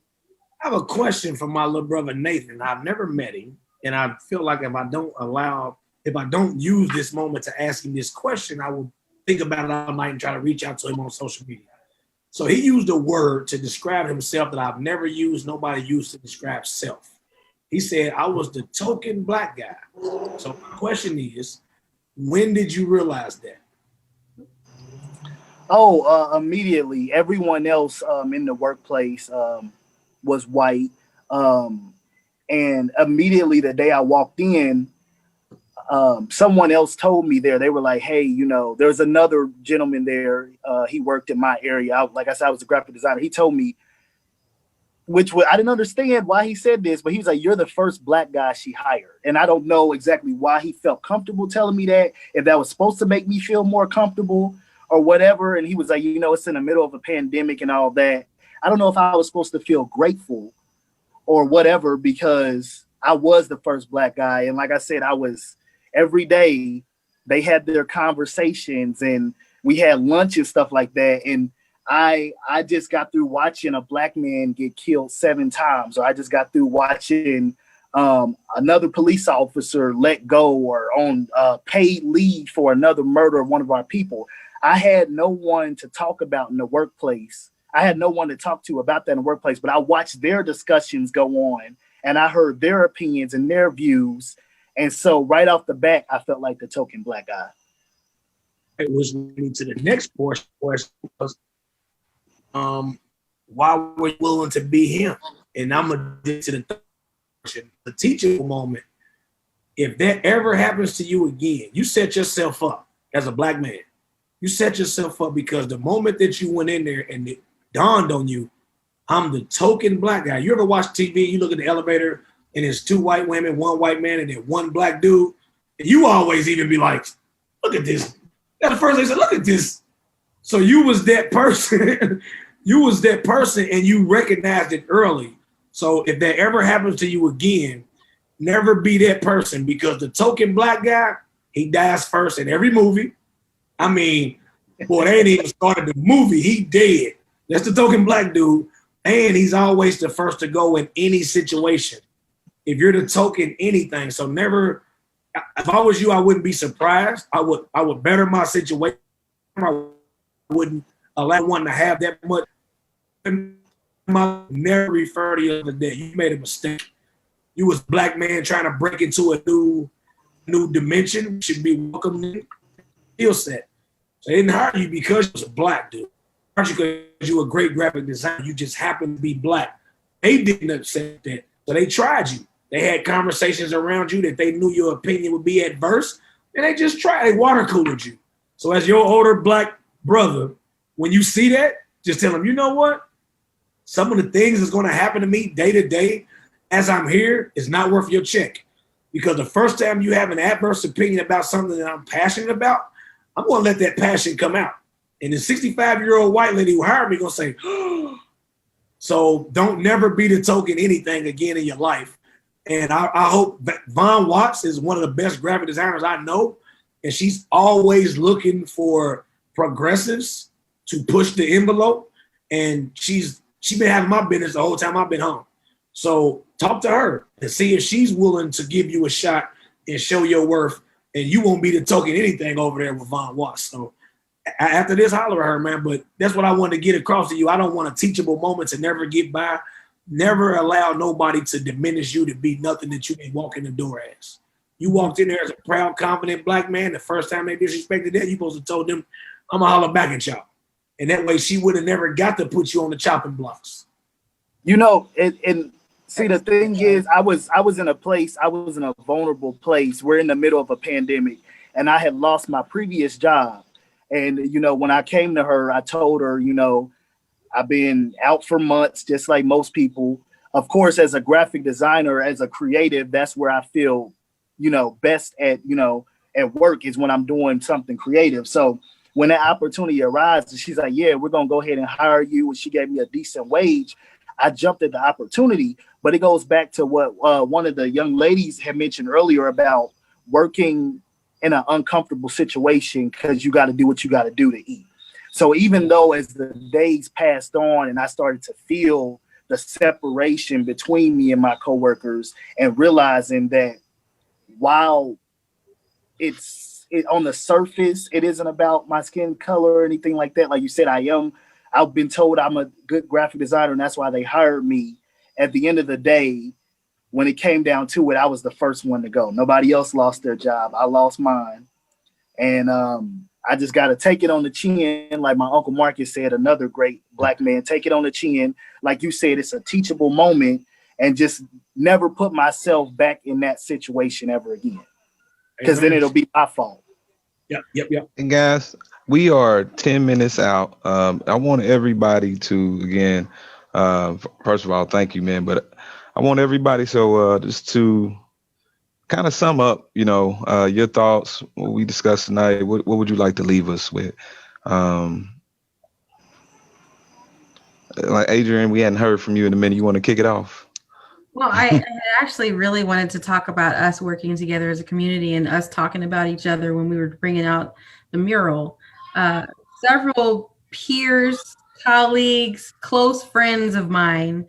I have a question for my little brother Nathan. I've never met him, and I feel like if I don't use this moment to ask him this question, I will think about it all night and try to reach out to him on social media. So he used a word to describe himself that I've never used, nobody used to describe self. He said, I was the token black guy. So my question is, when did you realize that? Immediately. Everyone else in the workplace was white. And immediately the day I walked in, someone else told me there, they were like, hey, there's another gentleman there. He worked in my area. Like I said, I was a graphic designer. He told me, I didn't understand why he said this, but he was like, you're the first black guy she hired. And I don't know exactly why he felt comfortable telling me that, if that was supposed to make me feel more comfortable or whatever. And he was like, it's in the middle of a pandemic and all that. I don't know if I was supposed to feel grateful or whatever, because I was the first black guy. And like I said, every day they had their conversations and we had lunch and stuff like that. And I just got through watching a black man get killed 7 times, or I just got through watching another police officer let go or on paid leave for another murder of one of our people. I had no one to talk about in the workplace. I had no one to talk to about that in the workplace, but I watched their discussions go on and I heard their opinions and their views. And so right off the bat, I felt like the token black guy. It was leading to the next portion was, why were you willing to be him? And I'm gonna get to the third portion, the teachable moment. If that ever happens to you again, you set yourself up as a black man. You set yourself up because the moment that you went in there and it dawned on you, I'm the token black guy. You ever watch TV, you look at the elevator and it's 2 white women, 1 white man, and then 1 black dude. And you always even be like, look at this. That's the first thing I said, look at this. So you was that person. You was that person and you recognized it early. So if that ever happens to you again, never be that person, because the token black guy, he dies first in every movie. I mean, boy, they ain't even started the movie. He dead. That's the token black dude. And he's always the first to go in any situation. If you're the token anything, so never, if I was you, I wouldn't be surprised. I would better my situation. I wouldn't allow one to have that much. Never refer to you the other day. You made a mistake. You was a black man trying to break into a new dimension. You should be welcomed in. Skill set. So they didn't hire you because you was a black dude. They hired you because you were a great graphic designer. You just happened to be black. They didn't accept that. So they tried you. They had conversations around you that they knew your opinion would be adverse. And they just tried. They water cooled you. So as your older black brother, when you see that, just tell them, you know what? Some of the things that's going to happen to me day to day as I'm here is not worth your check. Because the first time you have an adverse opinion about something that I'm passionate about, I'm going to let that passion come out. And the 65-year-old white lady who hired me going to say, oh. So don't never be the token anything again in your life. And I hope Von Watts is one of the best graphic designers I know. And she's always looking for progressives to push the envelope. And she's been having my business the whole time I've been home. So talk to her and see if she's willing to give you a shot and show your worth. And you won't be the token anything over there with Von Watts. So after this, holler at her, man. But that's what I want to get across to you. I don't want a teachable moment to never get by. Never allow nobody to diminish you to be nothing that you didn't walk in the door as. You walked in there as a proud, confident black man. The first time they disrespected that, you supposed to told them, I'm going to holler back at y'all. And that way she would have never got to put you on the chopping blocks. And See, the thing is, I was in a vulnerable place. We're in the middle of a pandemic, and I had lost my previous job. And when I came to her, I told her, I've been out for months, just like most people. Of course, as a graphic designer, as a creative, that's where I feel, best at work is when I'm doing something creative. So when that opportunity arises, she's like, yeah, we're going to go ahead and hire you. And she gave me a decent wage. I jumped at the opportunity, but it goes back to what one of the young ladies had mentioned earlier about working in an uncomfortable situation because you got to do what you got to do to eat. So even though as the days passed on and I started to feel the separation between me and my coworkers and realizing that while on the surface, it isn't about my skin color or anything like that. Like you said, I've been told I'm a good graphic designer and that's why they hired me. At the end of the day, when it came down to it, I was the first one to go. Nobody else lost their job. I lost mine. And I just got to take it on the chin. Like my Uncle Marcus said, another great Black man, take it on the chin. Like you said, it's a teachable moment and just never put myself back in that situation ever again. Because then it'll be my fault. Yep. And guys, we are 10 minutes out. I want everybody to, again, first of all, thank you, man. But I want everybody, just to kind of sum up, your thoughts, what we discussed tonight. What would you like to leave us with? Like Adrian, we hadn't heard from you in a minute. You want to kick it off? Well, I actually really wanted to talk about us working together as a community and us talking about each other when we were bringing out the mural. Several peers, colleagues, close friends of mine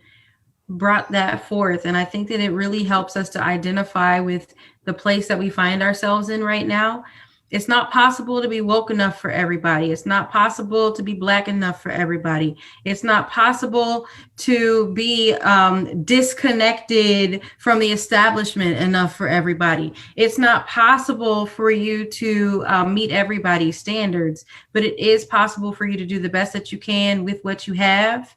brought that forth. And I think that it really helps us to identify with the place that we find ourselves in right now. It's not possible to be woke enough for everybody. It's not possible to be Black enough for everybody. It's not possible to be disconnected from the establishment enough for everybody. It's not possible for you to meet everybody's standards, but it is possible for you to do the best that you can with what you have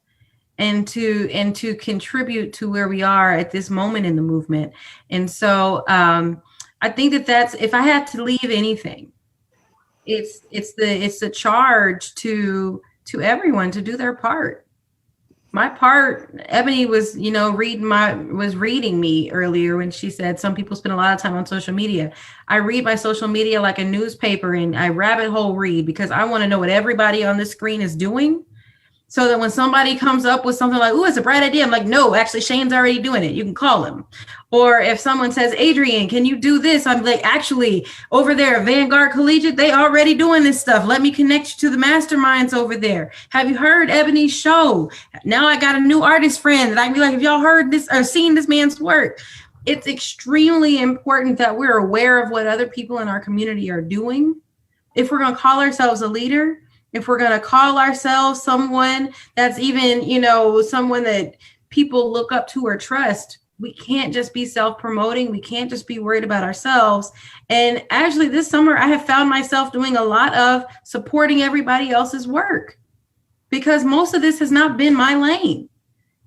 and to contribute to where we are at this moment in the movement. And so I think that's, if I had to leave anything, it's the charge to everyone to do their part. My part, Ebony was, reading me earlier when she said some people spend a lot of time on social media. I read my social media like a newspaper and I rabbit hole read because I want to know what everybody on this screen is doing. So that when somebody comes up with something like, "Ooh, it's a bright idea," I'm like, "No, actually, Shane's already doing it. You can call him." Or if someone says, "Adrian, can you do this?" I'm like, "Actually, over there at Vanguard Collegiate, they already doing this stuff. Let me connect you to the masterminds over there. Have you heard Ebony's show? Now I got a new artist friend that I can be like, have y'all heard this or seen this man's work?" It's extremely important that we're aware of what other people in our community are doing. If we're going to call ourselves a leader, if we're going to call ourselves someone that's even, someone that people look up to or trust, we can't just be self-promoting. We can't just be worried about ourselves. And actually this summer, I have found myself doing a lot of supporting everybody else's work because most of this has not been my lane.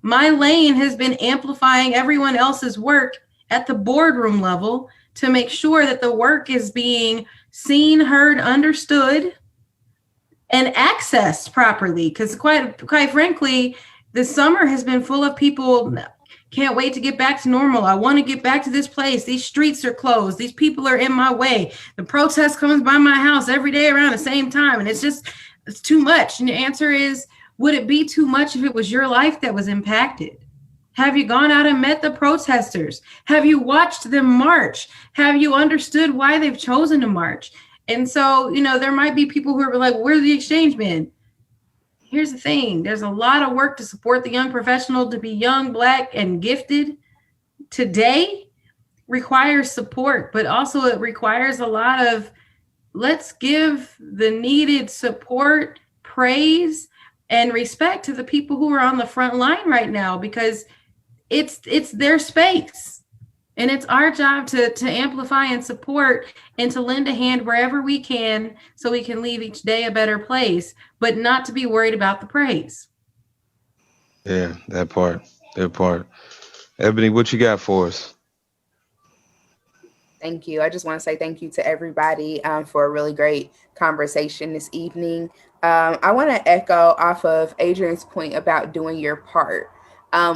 My lane has been amplifying everyone else's work at the boardroom level to make sure that the work is being seen, heard, understood, and accessed properly, because quite frankly, the summer has been full of people, can't wait to get back to normal. I want to get back to this place. These streets are closed. These people are in my way. The protest comes by my house every day around the same time. And it's too much. And the answer is, would it be too much if it was your life that was impacted? Have you gone out and met the protesters? Have you watched them march? Have you understood why they've chosen to march? And so, there might be people who are like, "Where's the exchange men?" Here's the thing. There's a lot of work to support the young professional. To be young, Black, and gifted today requires support, but also it requires a lot of, let's give the needed support, praise, and respect to the people who are on the front line right now, because it's their space. And it's our job to amplify and support and to lend a hand wherever we can so we can leave each day a better place, but not to be worried about the praise. Yeah, that part. Ebony, what you got for us? Thank you. I just want to say thank you to everybody for a really great conversation this evening. I want to echo off of Adrian's point about doing your part.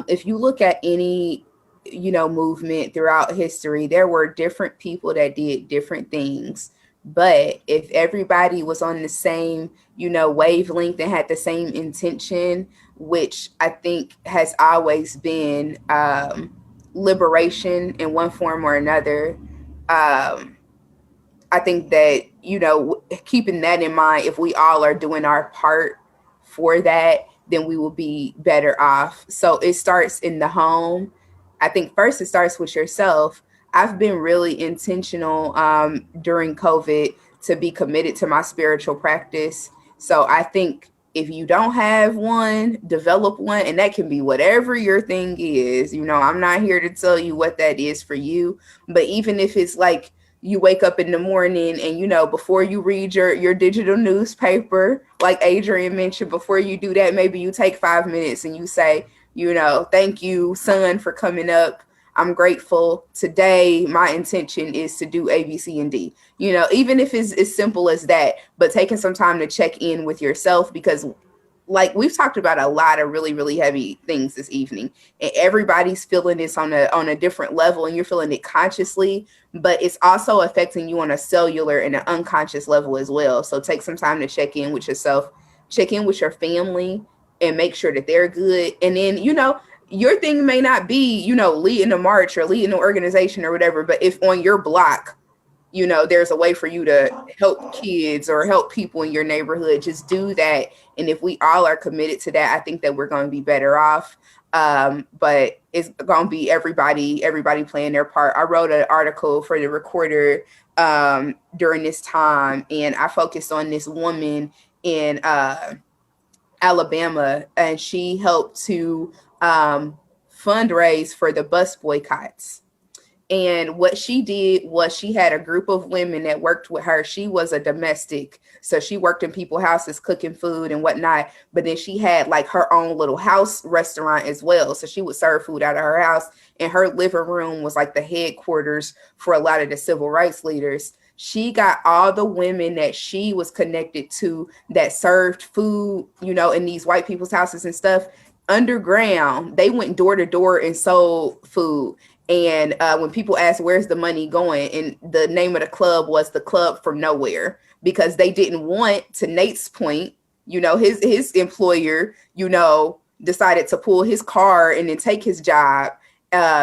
If you look at any, movement throughout history, there were different people that did different things. But if everybody was on the same, wavelength and had the same intention, which I think has always been liberation in one form or another, I think that, keeping that in mind, if we all are doing our part for that, then we will be better off. So it starts in the home. I think first it starts with yourself. I've been really intentional during COVID to be committed to my spiritual practice. So I think if you don't have one, develop one, and that can be whatever your thing is. I'm not here to tell you what that is for you, but even if it's like you wake up in the morning and, before you read your digital newspaper, like Adrian mentioned, before you do that, maybe you take 5 minutes and you say, thank you, sun, for coming up. I'm grateful. Today, my intention is to do A, B, C, and D. Even if it's as simple as that, but taking some time to check in with yourself, because like we've talked about a lot of really, really heavy things this evening, and everybody's feeling this on a different level, and you're feeling it consciously, but it's also affecting you on a cellular and an unconscious level as well. So take some time to check in with yourself, check in with your family, and make sure that they're good. And then, your thing may not be, leading a march or leading an organization or whatever, but if on your block, there's a way for you to help kids or help people in your neighborhood, just do that. And if we all are committed to that, I think that we're going to be better off. But it's going to be everybody playing their part. I wrote an article for the Recorder during this time, and I focused on this woman in Alabama, and she helped to fundraise for the bus boycotts. And what she did was she had a group of women that worked with her. She was a domestic, so she worked in people's houses cooking food and whatnot. But then she had like her own little house restaurant as well. So she would serve food out of her house, and her living room was like the headquarters for a lot of the civil rights leaders. She got all the women that she was connected to that served food, in these white people's houses and stuff underground. They went door to door and sold food. And when people asked, where's the money going? And the name of the club was the Club from Nowhere, because they didn't want, to Nate's point, his employer, decided to pull his car and then take his job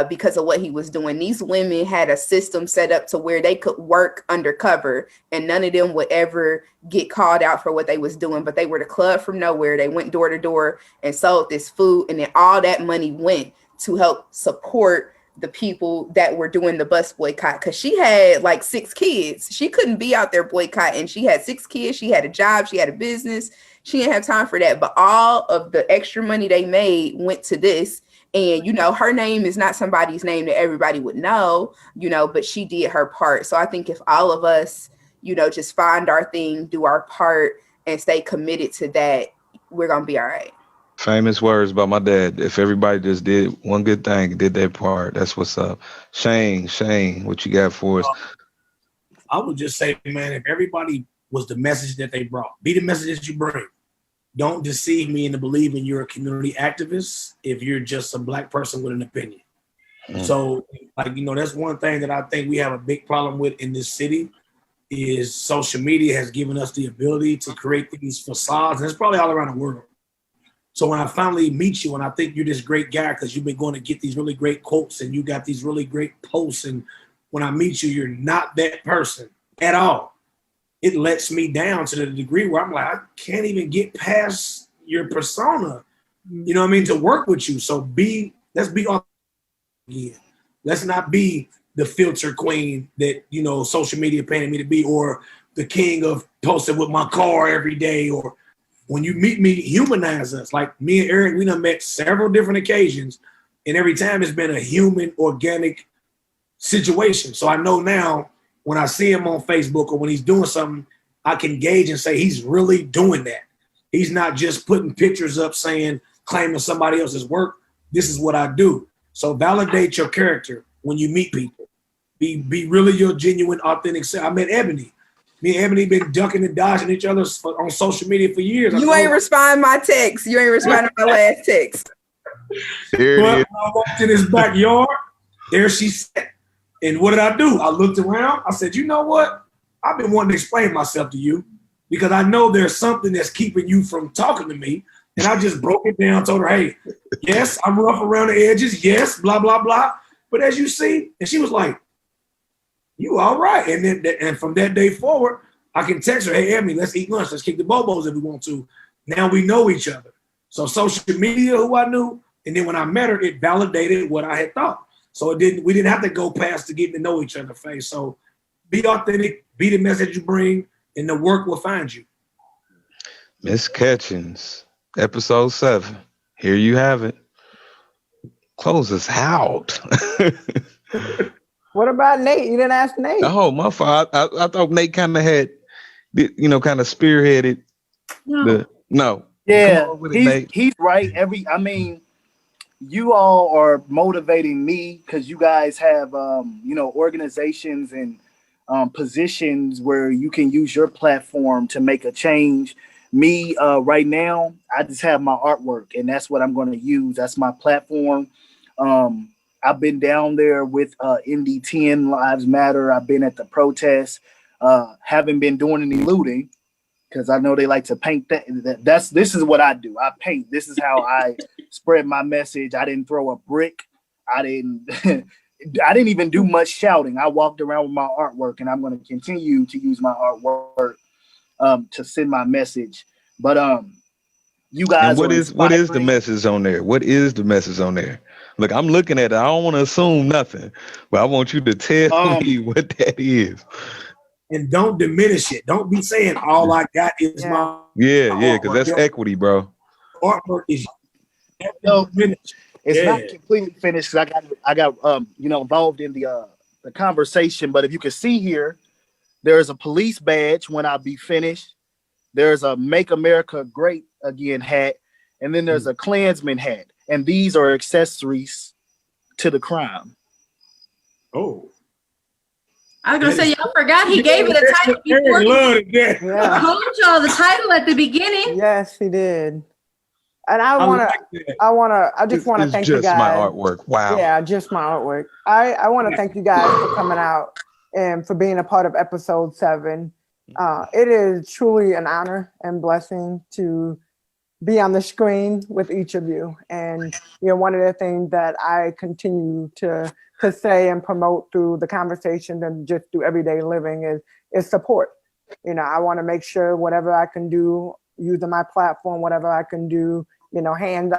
because of what he was doing. These women had a system set up to where they could work undercover, and none of them would ever get called out for what they was doing. But they were the Club from Nowhere. They went door to door and sold this food, and then all that money went to help support the people that were doing the bus boycott, because she had like 6 kids. She couldn't be out there boycotting. She had 6 kids. She had a job. She had a business. She didn't have time for that. But all of the extra money they made went to this. And, her name is not somebody's name that everybody would know, but she did her part. So I think if all of us, just find our thing, do our part, and stay committed to that, we're going to be all right. Famous words by my dad. If everybody just did one good thing, did their part, that's what's up. Shane, what you got for us? I would just say, man, if everybody was the message that they brought, be the message that you bring. Don't deceive me into believing you're a community activist if you're just a Black person with an opinion. So, that's one thing that I think we have a big problem with in this city is social media has given us the ability to create these facades, and it's probably all around the world. So when I finally meet you and I think you're this great guy because you've been going to get these really great quotes and you got these really great posts, and when I meet you, you're not that person at all. It lets me down to the degree where I'm like, I can't even get past your persona, to work with you. So let's be authentic again. Let's not be the filter queen that, social media painted me to be, or the king of posting with my car every day, or when you meet me, humanize us. Like me and Eric, we done met several different occasions, and every time it's been a human, organic situation. So I know now when I see him on Facebook or when he's doing something, I can gauge and say he's really doing that. He's not just putting pictures up saying, claiming somebody else's work. This is what I do. So validate your character when you meet people. Be really your genuine, authentic self. I met Ebony. Me and Ebony been ducking and dodging each other on social media for years. You ain't respond my text. You ain't respond to my last text. There it But when is. I walked in his backyard, there she sat. And what did I do? I looked around. I said, you know what? I've been wanting to explain myself to you because I know there's something that's keeping you from talking to me. And I just broke it down, told her, hey, yes, I'm rough around the edges. Yes, blah, blah, blah. But as you see, and she was like, you all right. And then and from that day forward, I can text her, hey, Ebony, let's eat lunch. Let's kick the bobos if we want to. Now we know each other. So social media, who I knew, and then when I met her, it validated what I had thought. So we didn't have to go past to getting to know each other face. So be authentic, be the message you bring, and the work will find you. Miss Catchings, episode 7. Here you have it. Close us out. What about Nate? You didn't ask Nate. Oh, my fault. I thought Nate kind of had, kind of spearheaded. No. Yeah, Come on with it, Nate. he's right. I mean, you all are motivating me because you guys have, organizations and positions where you can use your platform to make a change. Me, right now, I just have my artwork, and that's what I'm going to use. That's my platform. I've been down there with Indy 10 Lives Matter. I've been at the protests. Haven't been doing any looting because I know they like to paint. This is what I do. I paint. This is how I spread my message. I didn't throw a brick. I didn't even do much shouting. I walked around with my artwork, and I'm going to continue to use my artwork to send my message. But you guys, and what is the message on there? What is the message on there? Look, I'm looking at it. I don't want to assume nothing, but I want you to tell me what that is. And don't diminish it. Don't be saying all I got is my because that's equity, bro. artwork is it's not completely finished because I got involved in the conversation. But if you can see here, there's a police badge when I be finished. There's a Make America Great Again hat, and then there's a Klansman hat. And these are accessories to the crime. Oh. I was going to say, y'all forgot he gave it a title before. I told y'all the title at the beginning. Yes, he did. And I just want to thank you guys. Just my artwork. Wow. Yeah, just my artwork. I want to thank you guys for coming out and for being a part of episode 7. It is truly an honor and blessing to be on the screen with each of you. And one of the things that I continue to say and promote through the conversation and just through everyday living is support. I want to make sure whatever I can do using my platform, whatever I can do, hand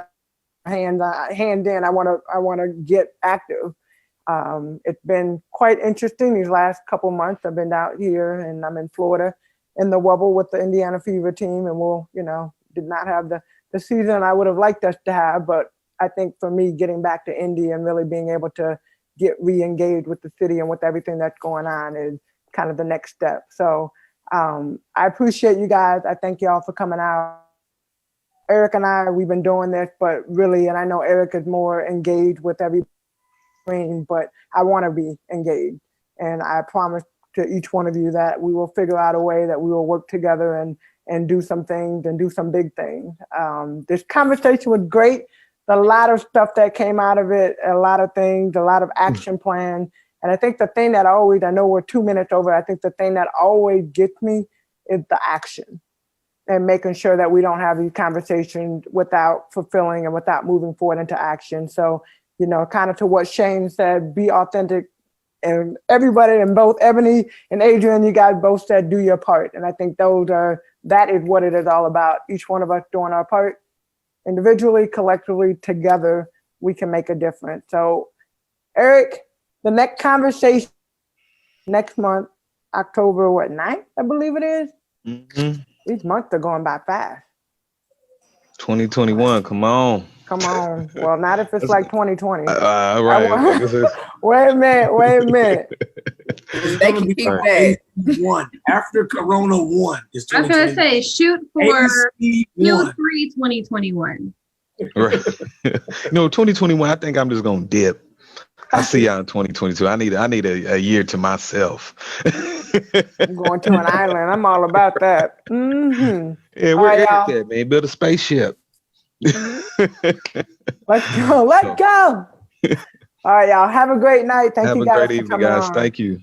in, I want to get active. It's been quite interesting these last couple months. I've been out here and I'm in Florida in the Wubble with the Indiana Fever team, and we'll, did not have the season I would have liked us to have, but I think for me, getting back to Indy and really being able to get re-engaged with the city and with everything that's going on is kind of the next step. So I appreciate you guys. I thank y'all for coming out. Eric and I, we've been doing this, but really, and I know Eric is more engaged with every screen, but I want to be engaged. And I promise to each one of you that we will figure out a way that we will work together and do some things and do some big things. This conversation was great. A lot of stuff that came out of it, a lot of things, a lot of action plan. And I think the thing that I know we're 2 minutes over, I think the thing that always gets me is the action and making sure that we don't have these conversations without fulfilling and without moving forward into action. So, kind of to what Shane said, be authentic. And everybody, and both Ebony and Adrian, you guys both said, do your part. And I think that is what it is all about. Each one of us doing our part individually, collectively, together, we can make a difference. So, Eric, the next conversation next month, October 9th, I believe it is. Mm-hmm. These months are going by fast. 2021, come on. Well, not if it's like 2020. Right. Wait a minute. They can keep that. After Corona 1 is 2021. I was going to say, shoot for Q3 2021. Right. 2021, I think I'm just gonna dip. I see y'all in 2022. I need a year to myself. I'm going to an island. I'm all about that. Mm-hmm. Yeah, All where right, Eric y'all. at, man? Build a spaceship. Let's go. Let's go. All right, y'all. Have a great night. Thank Have you a guys great for evening, coming guys. on. Thank you.